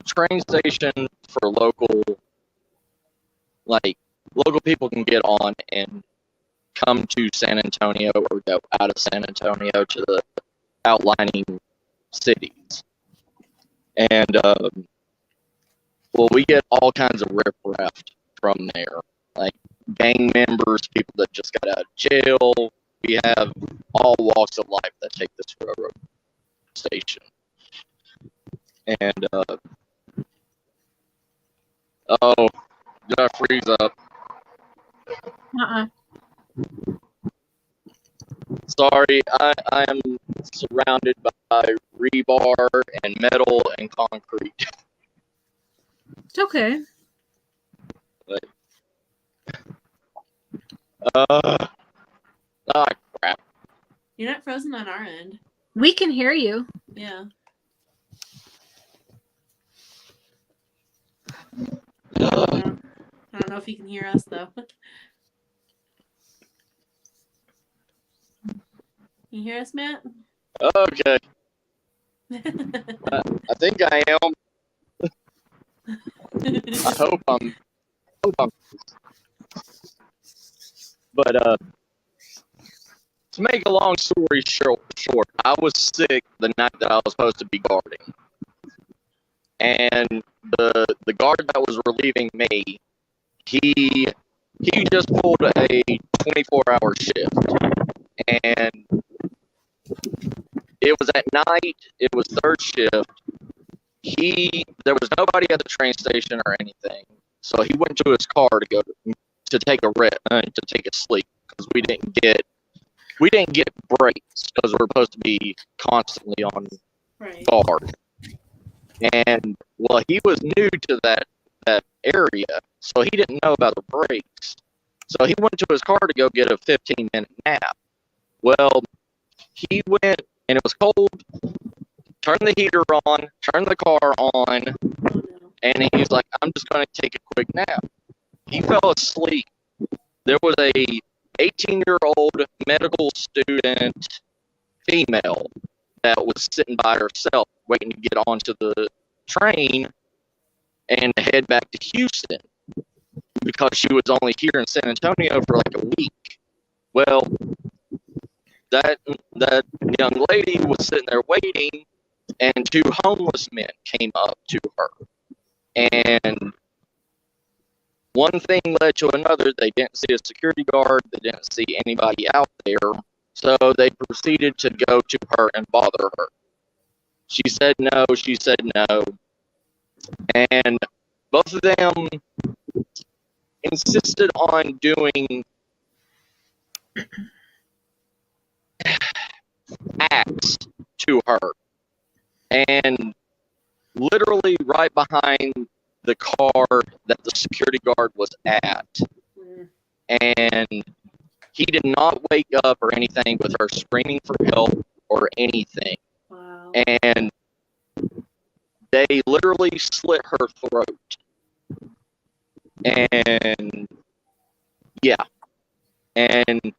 train station for local people can get on and come to San Antonio or go out of San Antonio to the outlining cities. And we get all kinds of riffraff from there, like gang members, people that just got out of jail. We have all walks of life that take this railroad station. And did I freeze up? Sorry, I am surrounded by rebar and metal and concrete. It's okay. But, crap. You're not frozen on our end. We can hear you. Yeah. I don't know if you can hear us though. Can you hear us, Matt? Okay. I think I am. I hope I'm. But to make a long story short, I was sick the night that I was supposed to be guarding, and the guard that was relieving me, he he just pulled a 24-hour shift, and it was at night. It was third shift. There was nobody at the train station or anything, so he went to his car to take a sleep, because we didn't get breaks, because we're supposed to be constantly on Right. guard. And well, he was new to that area, so he didn't know about the breaks. So he went to his car to go get a 15-minute nap. Well, he went, and it was cold, turned the heater on, turned the car on, Oh, no. and he was like, I'm just going to take a quick nap. He fell asleep. There was a 18-year-old medical student female that was sitting by herself waiting to get onto the train and head back to Houston, because she was only here in San Antonio for like a week. Well, that young lady was sitting there waiting, and two homeless men came up to her. And one thing led to another. They didn't see a security guard. They didn't see anybody out there. So they proceeded to go to her and bother her. She said no. She said no. And both of them insisted on doing acts to her. And literally right behind the car that the security guard was at. Mm. And he did not wake up or anything with her screaming for help or anything. Wow. And they literally slit her throat. And yeah. And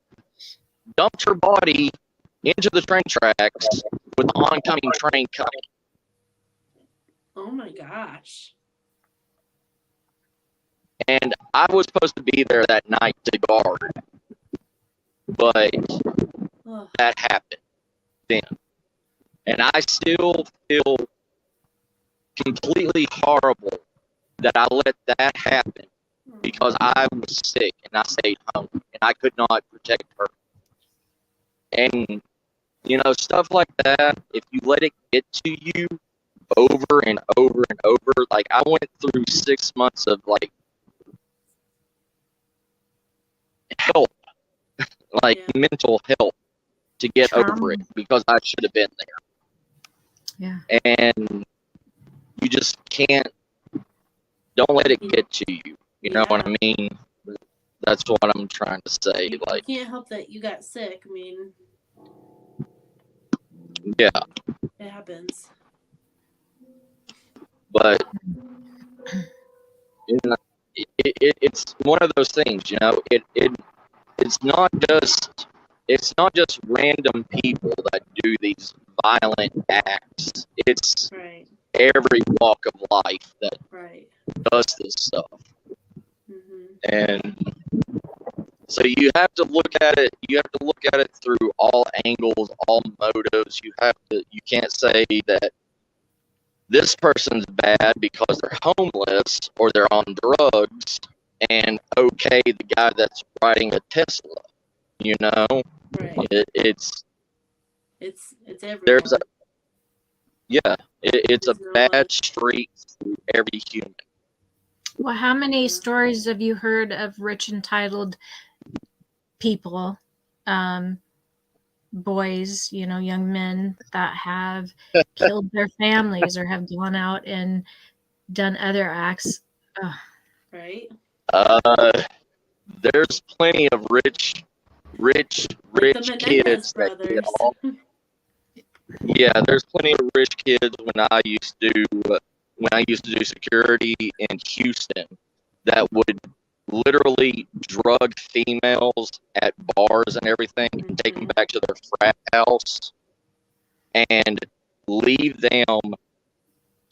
dumped her body into the train tracks with the oncoming train coming. Oh my gosh. And I was supposed to be there that night to guard. But Ugh. that happened then. And I still feel completely horrible that I let that happen, because I was sick and I stayed home and I could not protect her. And, stuff like that, if you let it get to you over and over and over, like I went through 6 months of like help, like Yeah. mental help to get Trauma. over it, because I should have been Yeah. there. And you just don't let it get to you. You know what I mean? That's what I'm trying to say. You Like, can't help that you got sick. I mean, yeah, it happens. but it's one of those things, it's not just random people that do these violent acts. It's Right. every walk of life that Right. does this stuff. Mm-hmm. And so you have to look at it through all angles, all motives. You can't say that this person's bad because they're homeless or they're on drugs, and okay the guy that's riding a Tesla. Right. It's everyone. there's it's a There's no bad one. streak through every human. Well, how many stories have you heard of rich, entitled people, boys, young men that have killed their families or have gone out and done other acts? Ugh. Right. There's plenty of rich Like the kids that brothers. kill. Yeah, there's plenty of rich kids when I used to do security in Houston that would literally drug females at bars and everything and take them back to their frat house and leave them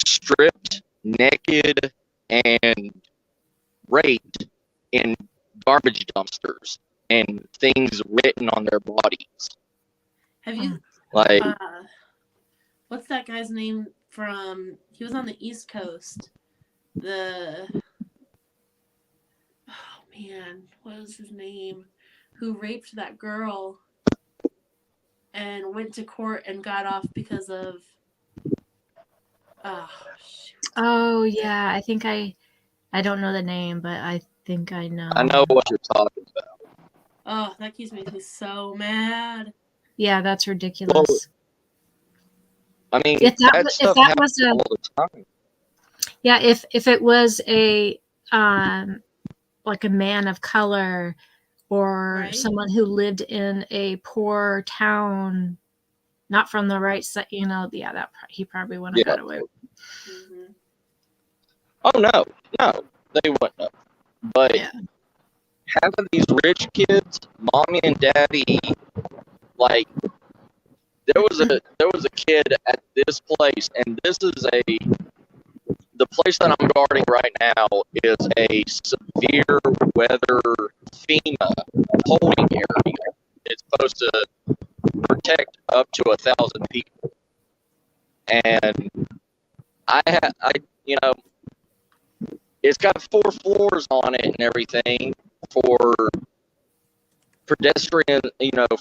stripped, naked, and raped in garbage dumpsters and things written on their bodies. Have you Like, what's that guy's name from? He was on the East Coast. Oh man, what was his name? Who raped that girl and went to court and got off because of. Oh, shoot. Oh yeah, I think I don't know the name, but I think I know. I know what you're talking about. Oh, that keeps making me so mad. Yeah, that's ridiculous. I mean, If that that was- if stuff that happens was a- all the time. Yeah, if it was a like a man of color or Right. someone who lived in a poor town, not from the right side, yeah, that he probably wouldn't have Yeah. got away. Mhm. Oh no, they wouldn't have. But Yeah. having these rich kids, mommy and daddy, like there was a kid at this place, and this is the place that I'm guarding right now is a severe weather FEMA holding area. It's supposed to protect up to 1,000 people, and it's got 4 floors on it and everything for pedestrian,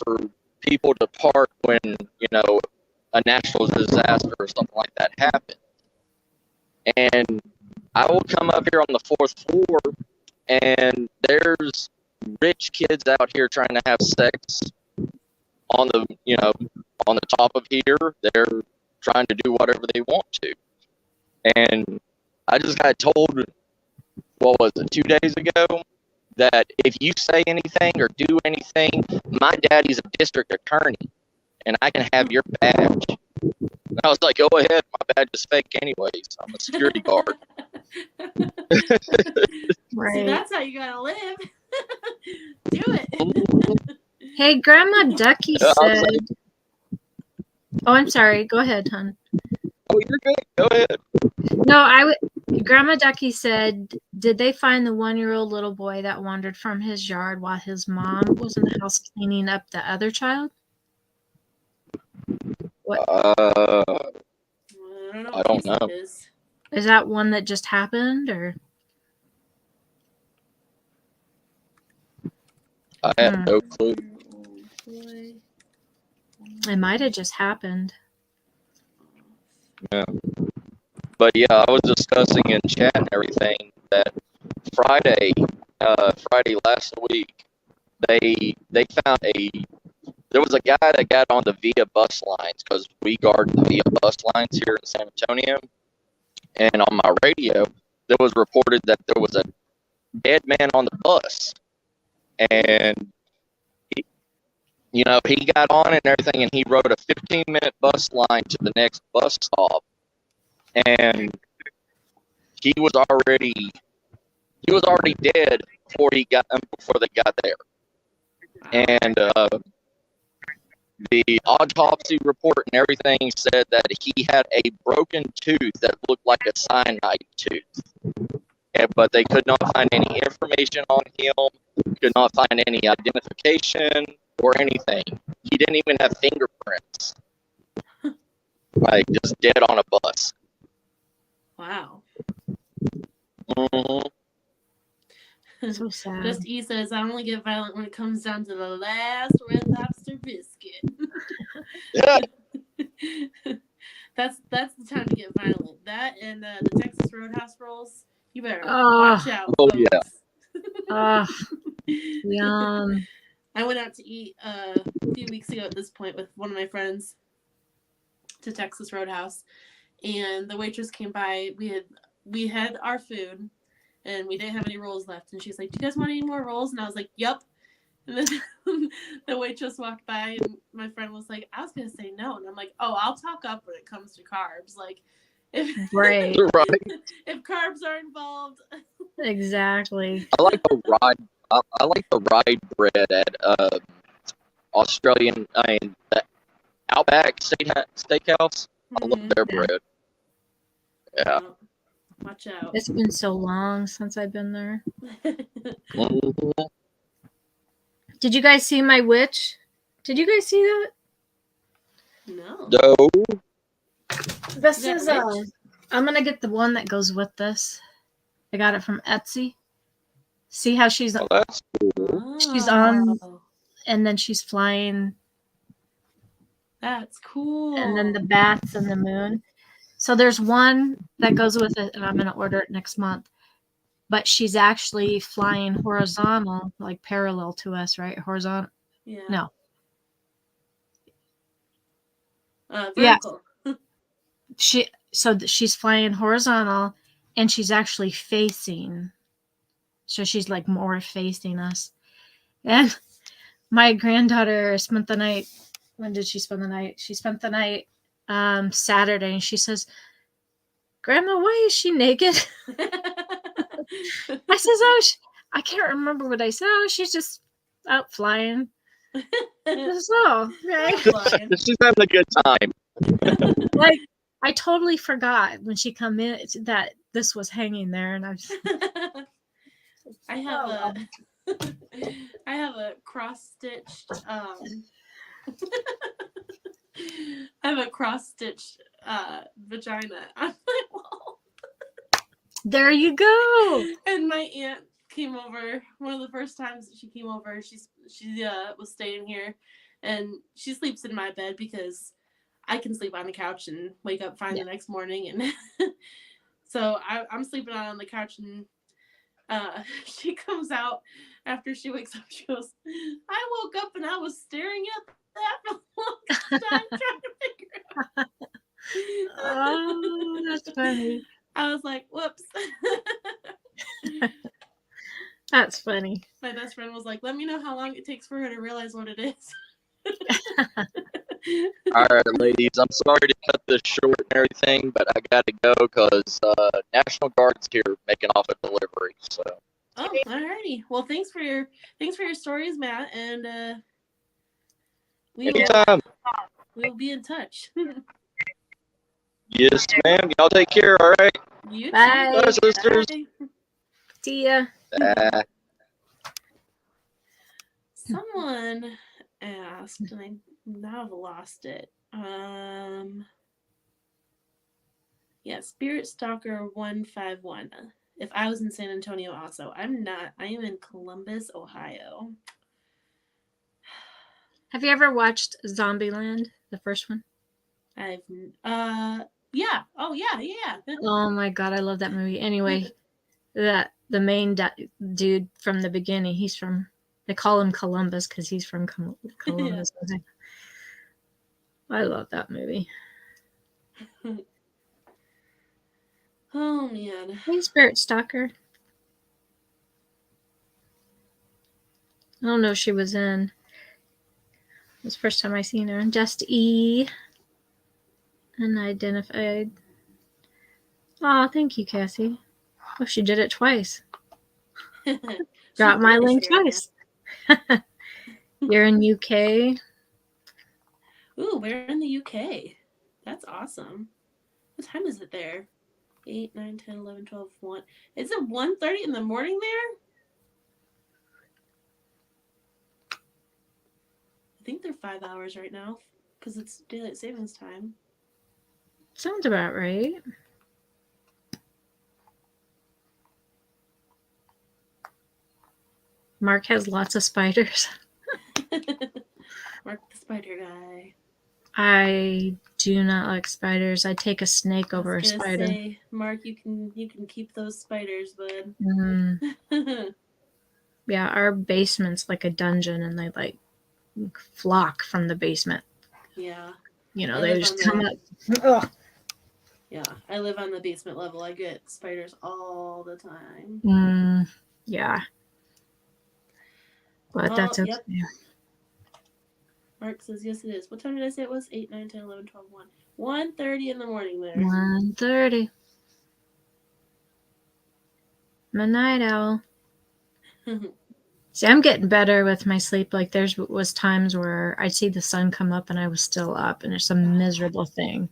for people to park when, a national disaster or something like that happens. And I will come up here on the 4th floor, and there's rich kids out here trying to have sex on the top of here. They're trying to do whatever they want to. And I just got told, what was it, 2 days ago, that if you say anything or do anything, my daddy's a district attorney, and I can have your badge. And I was like, go ahead, my badge is fake anyways. I'm a security guard. Right. See, that's how you gotta live. Do it. Hey, Grandma Ducky Yeah, I was said. Oh, I'm sorry. Go ahead, hon. Oh, you're good. Go ahead. No, Grandma Ducky said, did they find the 1-year-old little boy that wandered from his yard while his mom was in the house cleaning up the other child? What I don't know. Is. is that one that just happened, or? I have no clue. It might have just happened. Yeah. But yeah, I was discussing in chat and everything that Friday last week, they found there was a guy that got on the Via bus lines, because we guard the Via bus lines here in San Antonio. And on my radio, there was reported that there was a dead man on the bus. And he got on and everything, and he rode a 15-minute bus line to the next bus stop. And he was already dead before they got there. And the autopsy report and everything said that he had a broken tooth that looked like a cyanide tooth. But they could not find any information on him, could not find any identification or anything. He didn't even have fingerprints. Like, just dead on a bus. Wow. Mm-hmm. So sad. Just E says, I only get violent when it comes down to the last Red Lobster biscuit. Yeah. That's the time to get violent. That and the Texas Roadhouse rolls. You better watch out. Oh, folks. Yeah. Yum. I went out to eat a few weeks ago at this point with one of my friends to Texas Roadhouse, and the waitress came by. We had our food, and we didn't have any rolls left. And she's like, "Do you guys want any more rolls?" And I was like, "Yup." And then the waitress walked by, and my friend was like, "I was gonna say no," and I'm like, "Oh, I'll talk up when it comes to carbs. Like, if Right. Right. if carbs are involved." Exactly. I like the rye bread at the Outback Steakhouse. I love their bread. Yeah. Watch out. It's been so long since I've been there. Mm-hmm. Did you guys see my witch? Did you guys see that? No. No. This That is rich? I'm gonna get the one that goes with this. I got it from Etsy. See how she's Oh, that's cool. She's on- Oh, and then she's flying, that's cool. and then the bats and the moon. So there's one that goes with it, and I'm going to order it next month. But she's actually flying horizontal, like parallel to us, right? Horizontal. Yeah. No. Vertical. She's flying horizontal, and she's actually facing. So she's like more facing us. And my granddaughter spent the night. When did she spend the night? She spent the night Saturday, and she says, "Grandma, why is she naked?" I says, "Oh, I can't remember what I said. Oh, she's just out flying." So, right? Flying. She's having a good time. Like, I totally forgot when she come in that this was hanging there, and I just I have a cross-stitched I have a cross-stitched vagina on my wall. there you go. And my aunt came over. One of the first times that she came over, she was staying here, and she sleeps in my bed because I can sleep on the couch and wake up fine the next morning. And so I'm sleeping on the couch, and she comes out after she wakes up. She goes, "I woke up and I was staring at that for the longest time trying to figure it out." Oh, that's funny. I was like, "Whoops." That's funny. My best friend was like, "Let me know how long it takes for her to realize what it is." All right, ladies, I'm sorry to cut this short and everything, but I got to go because National Guard's here making off a delivery. So. Oh, alrighty. Well, thanks for your stories, Matt, and Anytime. we'll be in touch. Yes, ma'am. Y'all take care, all right? You Bye. too. Bye, sisters. Bye. See ya. Bye. Someone asked, and I now have lost it. Yeah, Spirit Stalker 151. If I was in San Antonio, also, I'm not. I am in Columbus, Ohio. Have you ever watched Zombieland, the first one? Yeah. Oh, yeah. Oh my god, I love that movie. Anyway, the main dude from the beginning, they call him Columbus because he's from Columbus. Yeah. I love that movie. Oh man. Hey, Spirit Stalker. I don't know if she was in. It was the first time I seen her. Just E. Unidentified. Aw, thank you, Cassie. Oh, she did it twice. Got my link twice. You're in UK. Ooh, we're in the UK. That's awesome. What time is it there? 8, 9, 10, 11, 12, 1. Is it 1:30 in the morning there? I think they're 5 hours right now because it's daylight savings time. Sounds about right. Mark has lots of spiders. Mark the spider guy. I do not like spiders. I take a snake over a spider. Say, Mark, you can keep those spiders, bud. Yeah, our basement's like a dungeon, and they like flock from the basement. Yeah. You know, they just come up. Ugh. Yeah, I live on the basement level. I get spiders all the time. Yeah. But that's okay. Yep. Mark says, yes, it is. What time did I say it was? 8, 9, 10, 11, 12, 1. 1:30 in the morning there. 1:30. I'm a night owl. See, I'm getting better with my sleep. Like, was times where I'd see the sun come up and I was still up, and it's a miserable thing.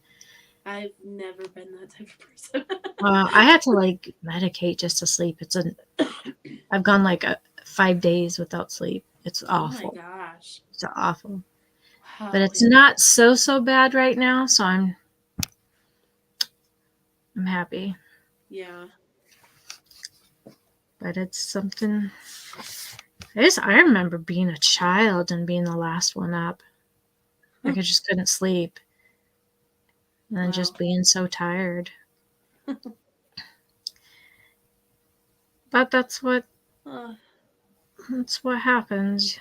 I've never been that type of person. I had to like medicate just to sleep. I've gone like 5 days without sleep. It's awful. Oh my gosh. It's awful. Wow, But it's not so bad right now, so I'm happy. Yeah. But it's something. I remember being a child and being the last one up. Like I just couldn't sleep. And Wow. just being so tired. But that's what happens.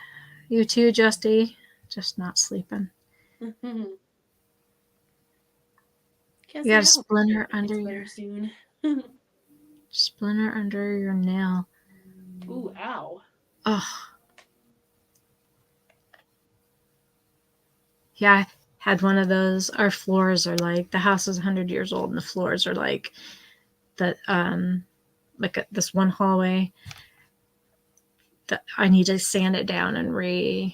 You too, Justy. Just not sleeping. Cassie, You got I a hope splinter it under gets your better soon. splinter under your nail. Ooh, ow. Oh. Yeah, I had one of those. Our floors are like, the house is 100 years old and the floors are like this one hallway that I need to sand it down and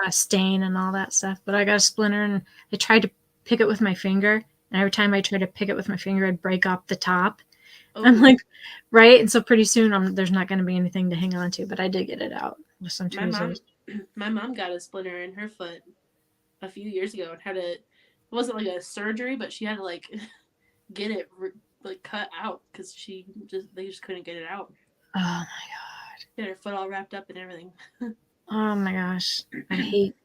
stain and all that stuff. But I got a splinter and I tried to pick it with my finger. And every time I tried to pick it with my finger, I'd break off the top. Oh. I'm like, right? And so pretty soon there's not going to be anything to hang on to. But I did get it out with some tweezers. My mom got a splinter in her foot a few years ago and it wasn't like a surgery, but she had to like get it like cut out because they just couldn't get it out. Oh my God. Get her foot all wrapped up and everything. Oh my gosh. I hate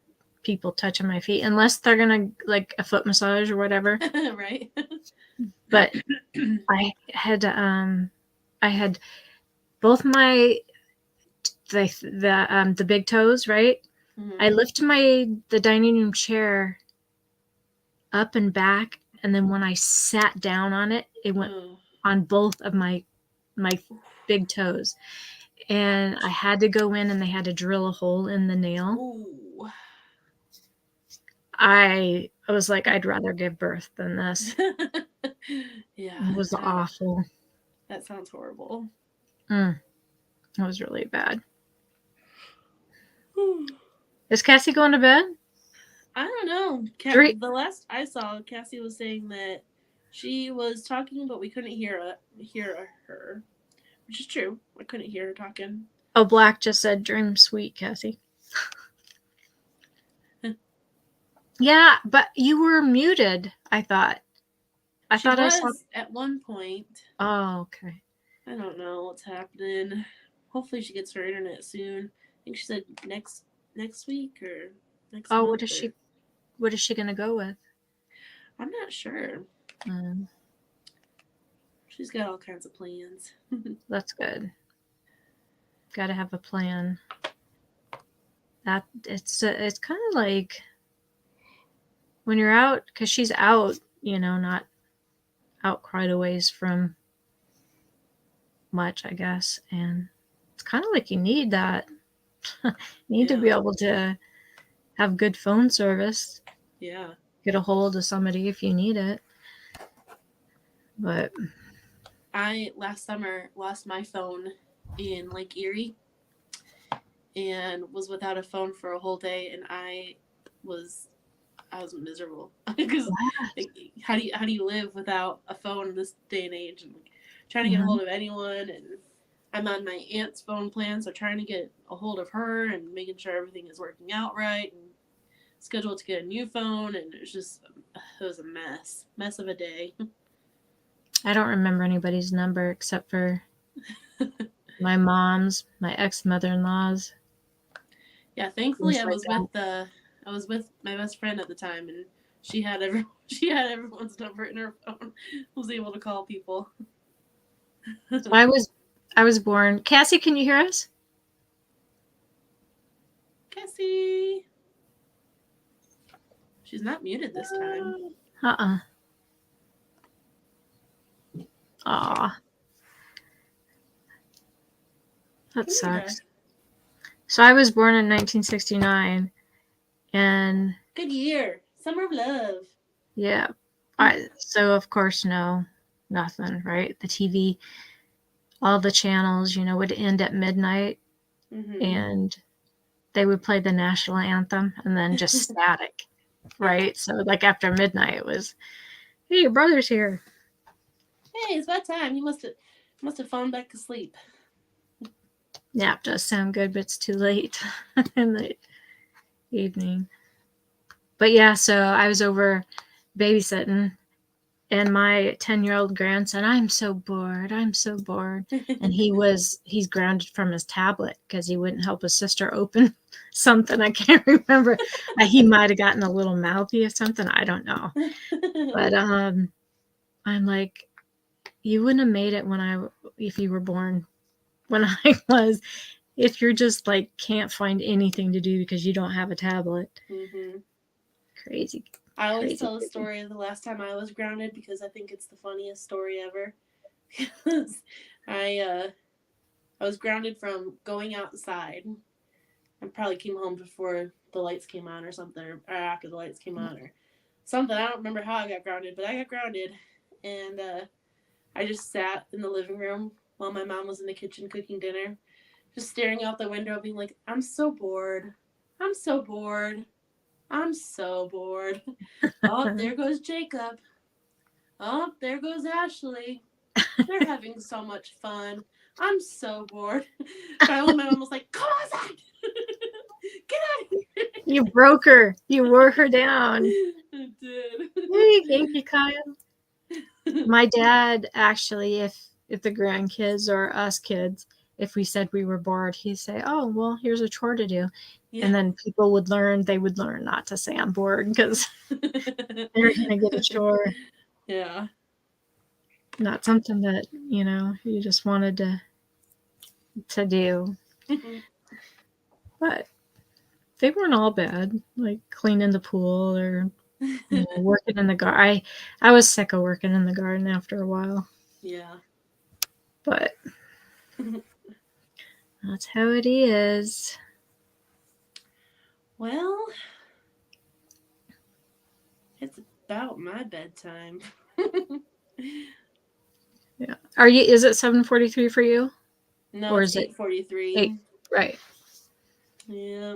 people touching my feet unless they're gonna like a foot massage or whatever. Right. But I had both my the big toes, right? Mm-hmm. I lifted the dining room chair up and back, and then when I sat down on it, it went on both of my big toes. And I had to go in and they had to drill a hole in the nail. Ooh. I was like, I'd rather give birth than this. Yeah. It was awful. That sounds horrible. It was really bad. Is Cassie going to bed? I don't know. The last I saw, Cassie was saying that she was talking, but we couldn't hear her, which is true. I couldn't hear her talking. Oh, Black just said, "Dream sweet, Cassie." Yeah, but you were muted. I thought. I saw at one point. Oh, okay. I don't know what's happening. Hopefully, she gets her internet soon. I think she said next week or next month. What is she gonna go with? I'm not sure. She's got all kinds of plans. That's good. Got to have a plan. That it's kind of like when you're out, because she's out, not out quite a ways from much, I guess, and it's kind of like you need that. You need to be able to have good phone service. Yeah. Get a hold of somebody if you need it. But I last summer lost my phone in Lake Erie and was without a phone for a whole day, and I was miserable because how do you live without a phone in this day and age, and trying to get a hold of anyone, and I'm on my aunt's phone plan, so trying to get a hold of her and making sure everything is working out right, and scheduled to get a new phone, and it was a mess of a day. I don't remember anybody's number except for my mom's, my ex-mother-in-law's. Yeah, thankfully I was with my best friend at the time, and she had everyone's number in her phone. Was able to call people. So I was born. Cassie, can you hear us? Cassie. She's not muted this time. Aw. That sucks. So I was born in 1969, and good year, summer of love. Yeah, so of course nothing, right? The TV, all the channels, would end at midnight, and they would play the national anthem, and then just static, right? So like after midnight, it was, hey, your brother's here. Hey, it's that time. You must have fallen back to sleep. Yeah, it does sound good, but it's too late in the evening. But yeah, so I was over babysitting, and my 10-year-old grandson, I'm so bored. And he's grounded from his tablet because he wouldn't help his sister open something. I can't remember. He might have gotten a little mouthy or something. I don't know. But I'm like, you wouldn't have made it if you were born when I was, if you're just like can't find anything to do because you don't have a tablet. Mm-hmm. Crazy. I always tell the story of the last time I was grounded because I think it's the funniest story ever. I was grounded from going outside. I probably came home before the lights came on or something, or after the lights came on or something. I don't remember how I got grounded, but I got grounded. And I just sat in the living room while my mom was in the kitchen cooking dinner, just staring out the window being like, I'm so bored. I'm so bored. I'm so bored. Oh, there goes Jacob. Oh, there goes Ashley. They're having so much fun. I'm so bored. Finally, my mom was like, come outside. Get out of here. You broke her. You wore her down. I did. Hey, thank you, Kyle. My dad, actually, if the grandkids or us kids, if we said we were bored, he'd say, oh, well, here's a chore to do. Yeah. And then they would learn not to say I'm bored because they're going to get a chore. Yeah. Not something that, you just wanted to do. But they weren't all bad, like cleaning the pool or working in the garden. I was sick of working in the garden after a while. Yeah. But that's how it is. Well, it's about my bedtime. Yeah. Is it 7:43 for you? No, or it's 8:43. 8, right. Yeah.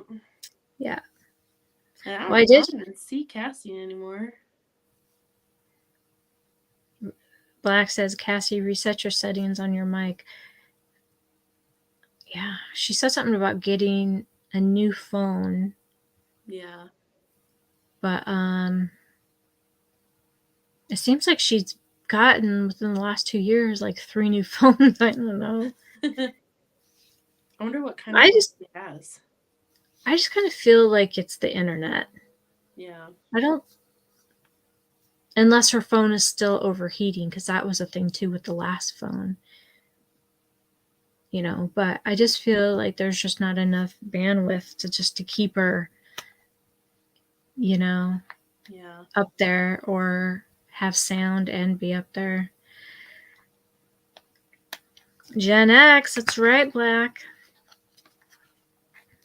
Yeah. I don't even see Cassie anymore. Black says, Cassie, reset your settings on your mic. Yeah. She said something about getting a new phone. Yeah. But it seems like she's gotten within the last 2 years like 3 new phones. I don't know. I wonder what kind of phone she has. I just kind of feel like it's the internet. Yeah. Unless her phone is still overheating, because that was a thing too with the last phone. But I just feel like there's just not enough bandwidth to keep her, up there or have sound and be up there. Gen X, that's right, Black.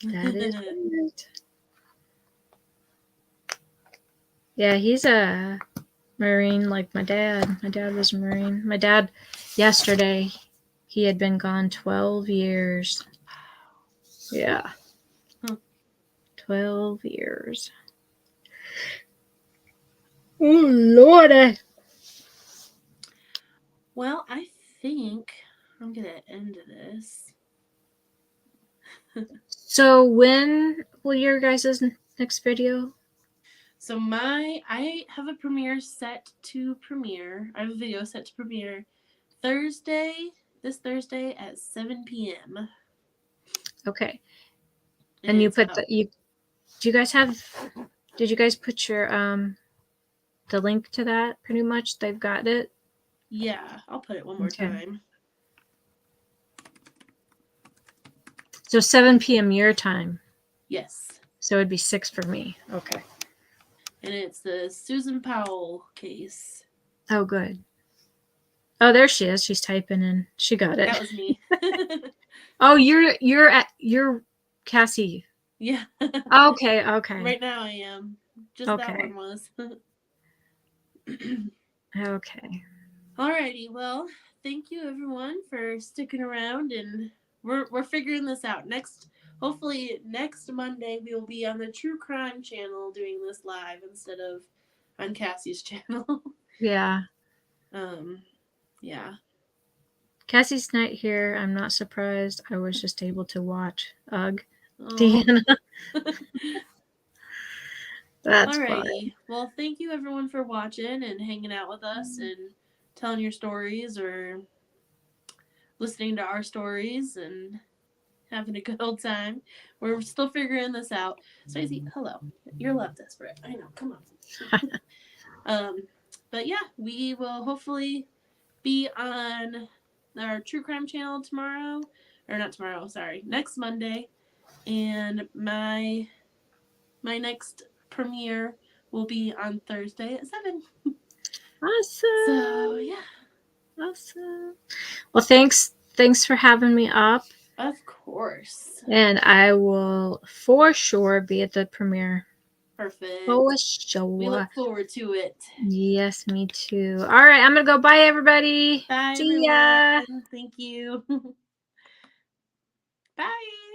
That is right. Yeah, he's a Marine like my dad. My dad was a Marine. My dad, yesterday, he had been gone 12 years. Yeah. 12 years. Oh, Lordy. Well, I think I'm going to end this. So when will your guys' next video? So I have a premiere set to premiere. I have a video set to premiere this Thursday at 7 p.m. Okay. And you put did you guys put your the link to that pretty much? They've got it? Yeah, I'll put it one more time. So 7 p.m. your time? Yes. So it'd be 6 for me. Okay. And it's the Susan Powell case. Oh, good. Oh, there she is. She's typing in. She got it. That was me. Oh, you're Cassie. Yeah. Okay. Right now I am. Just that one was. Okay. Alrighty. Well, thank you everyone for sticking around, and we're figuring this out. Hopefully next Monday we will be on the True Crime channel doing this live instead of on Cassie's channel. Yeah. Yeah. Cassie's not here. I'm not surprised. I was just able to watch. Ugh. Deanna. That's fun. Alrighty. Well, thank you everyone for watching and hanging out with us and telling your stories or listening to our stories and having a good old time. We're still figuring this out. Stacey, hello. You're love desperate. I know. Come on. But yeah, we will hopefully be on our true crime channel tomorrow. Or not tomorrow, sorry. Next Monday. And my next premiere will be on Thursday at 7. Awesome. So yeah. Awesome. Well, thanks for having me up. Of course. And I will for sure be at the premiere. Perfect. For sure. We look forward to it. Yes, me too. All right, I'm gonna go. Bye, everybody. Bye, See ya. everyone. Thank you. Bye.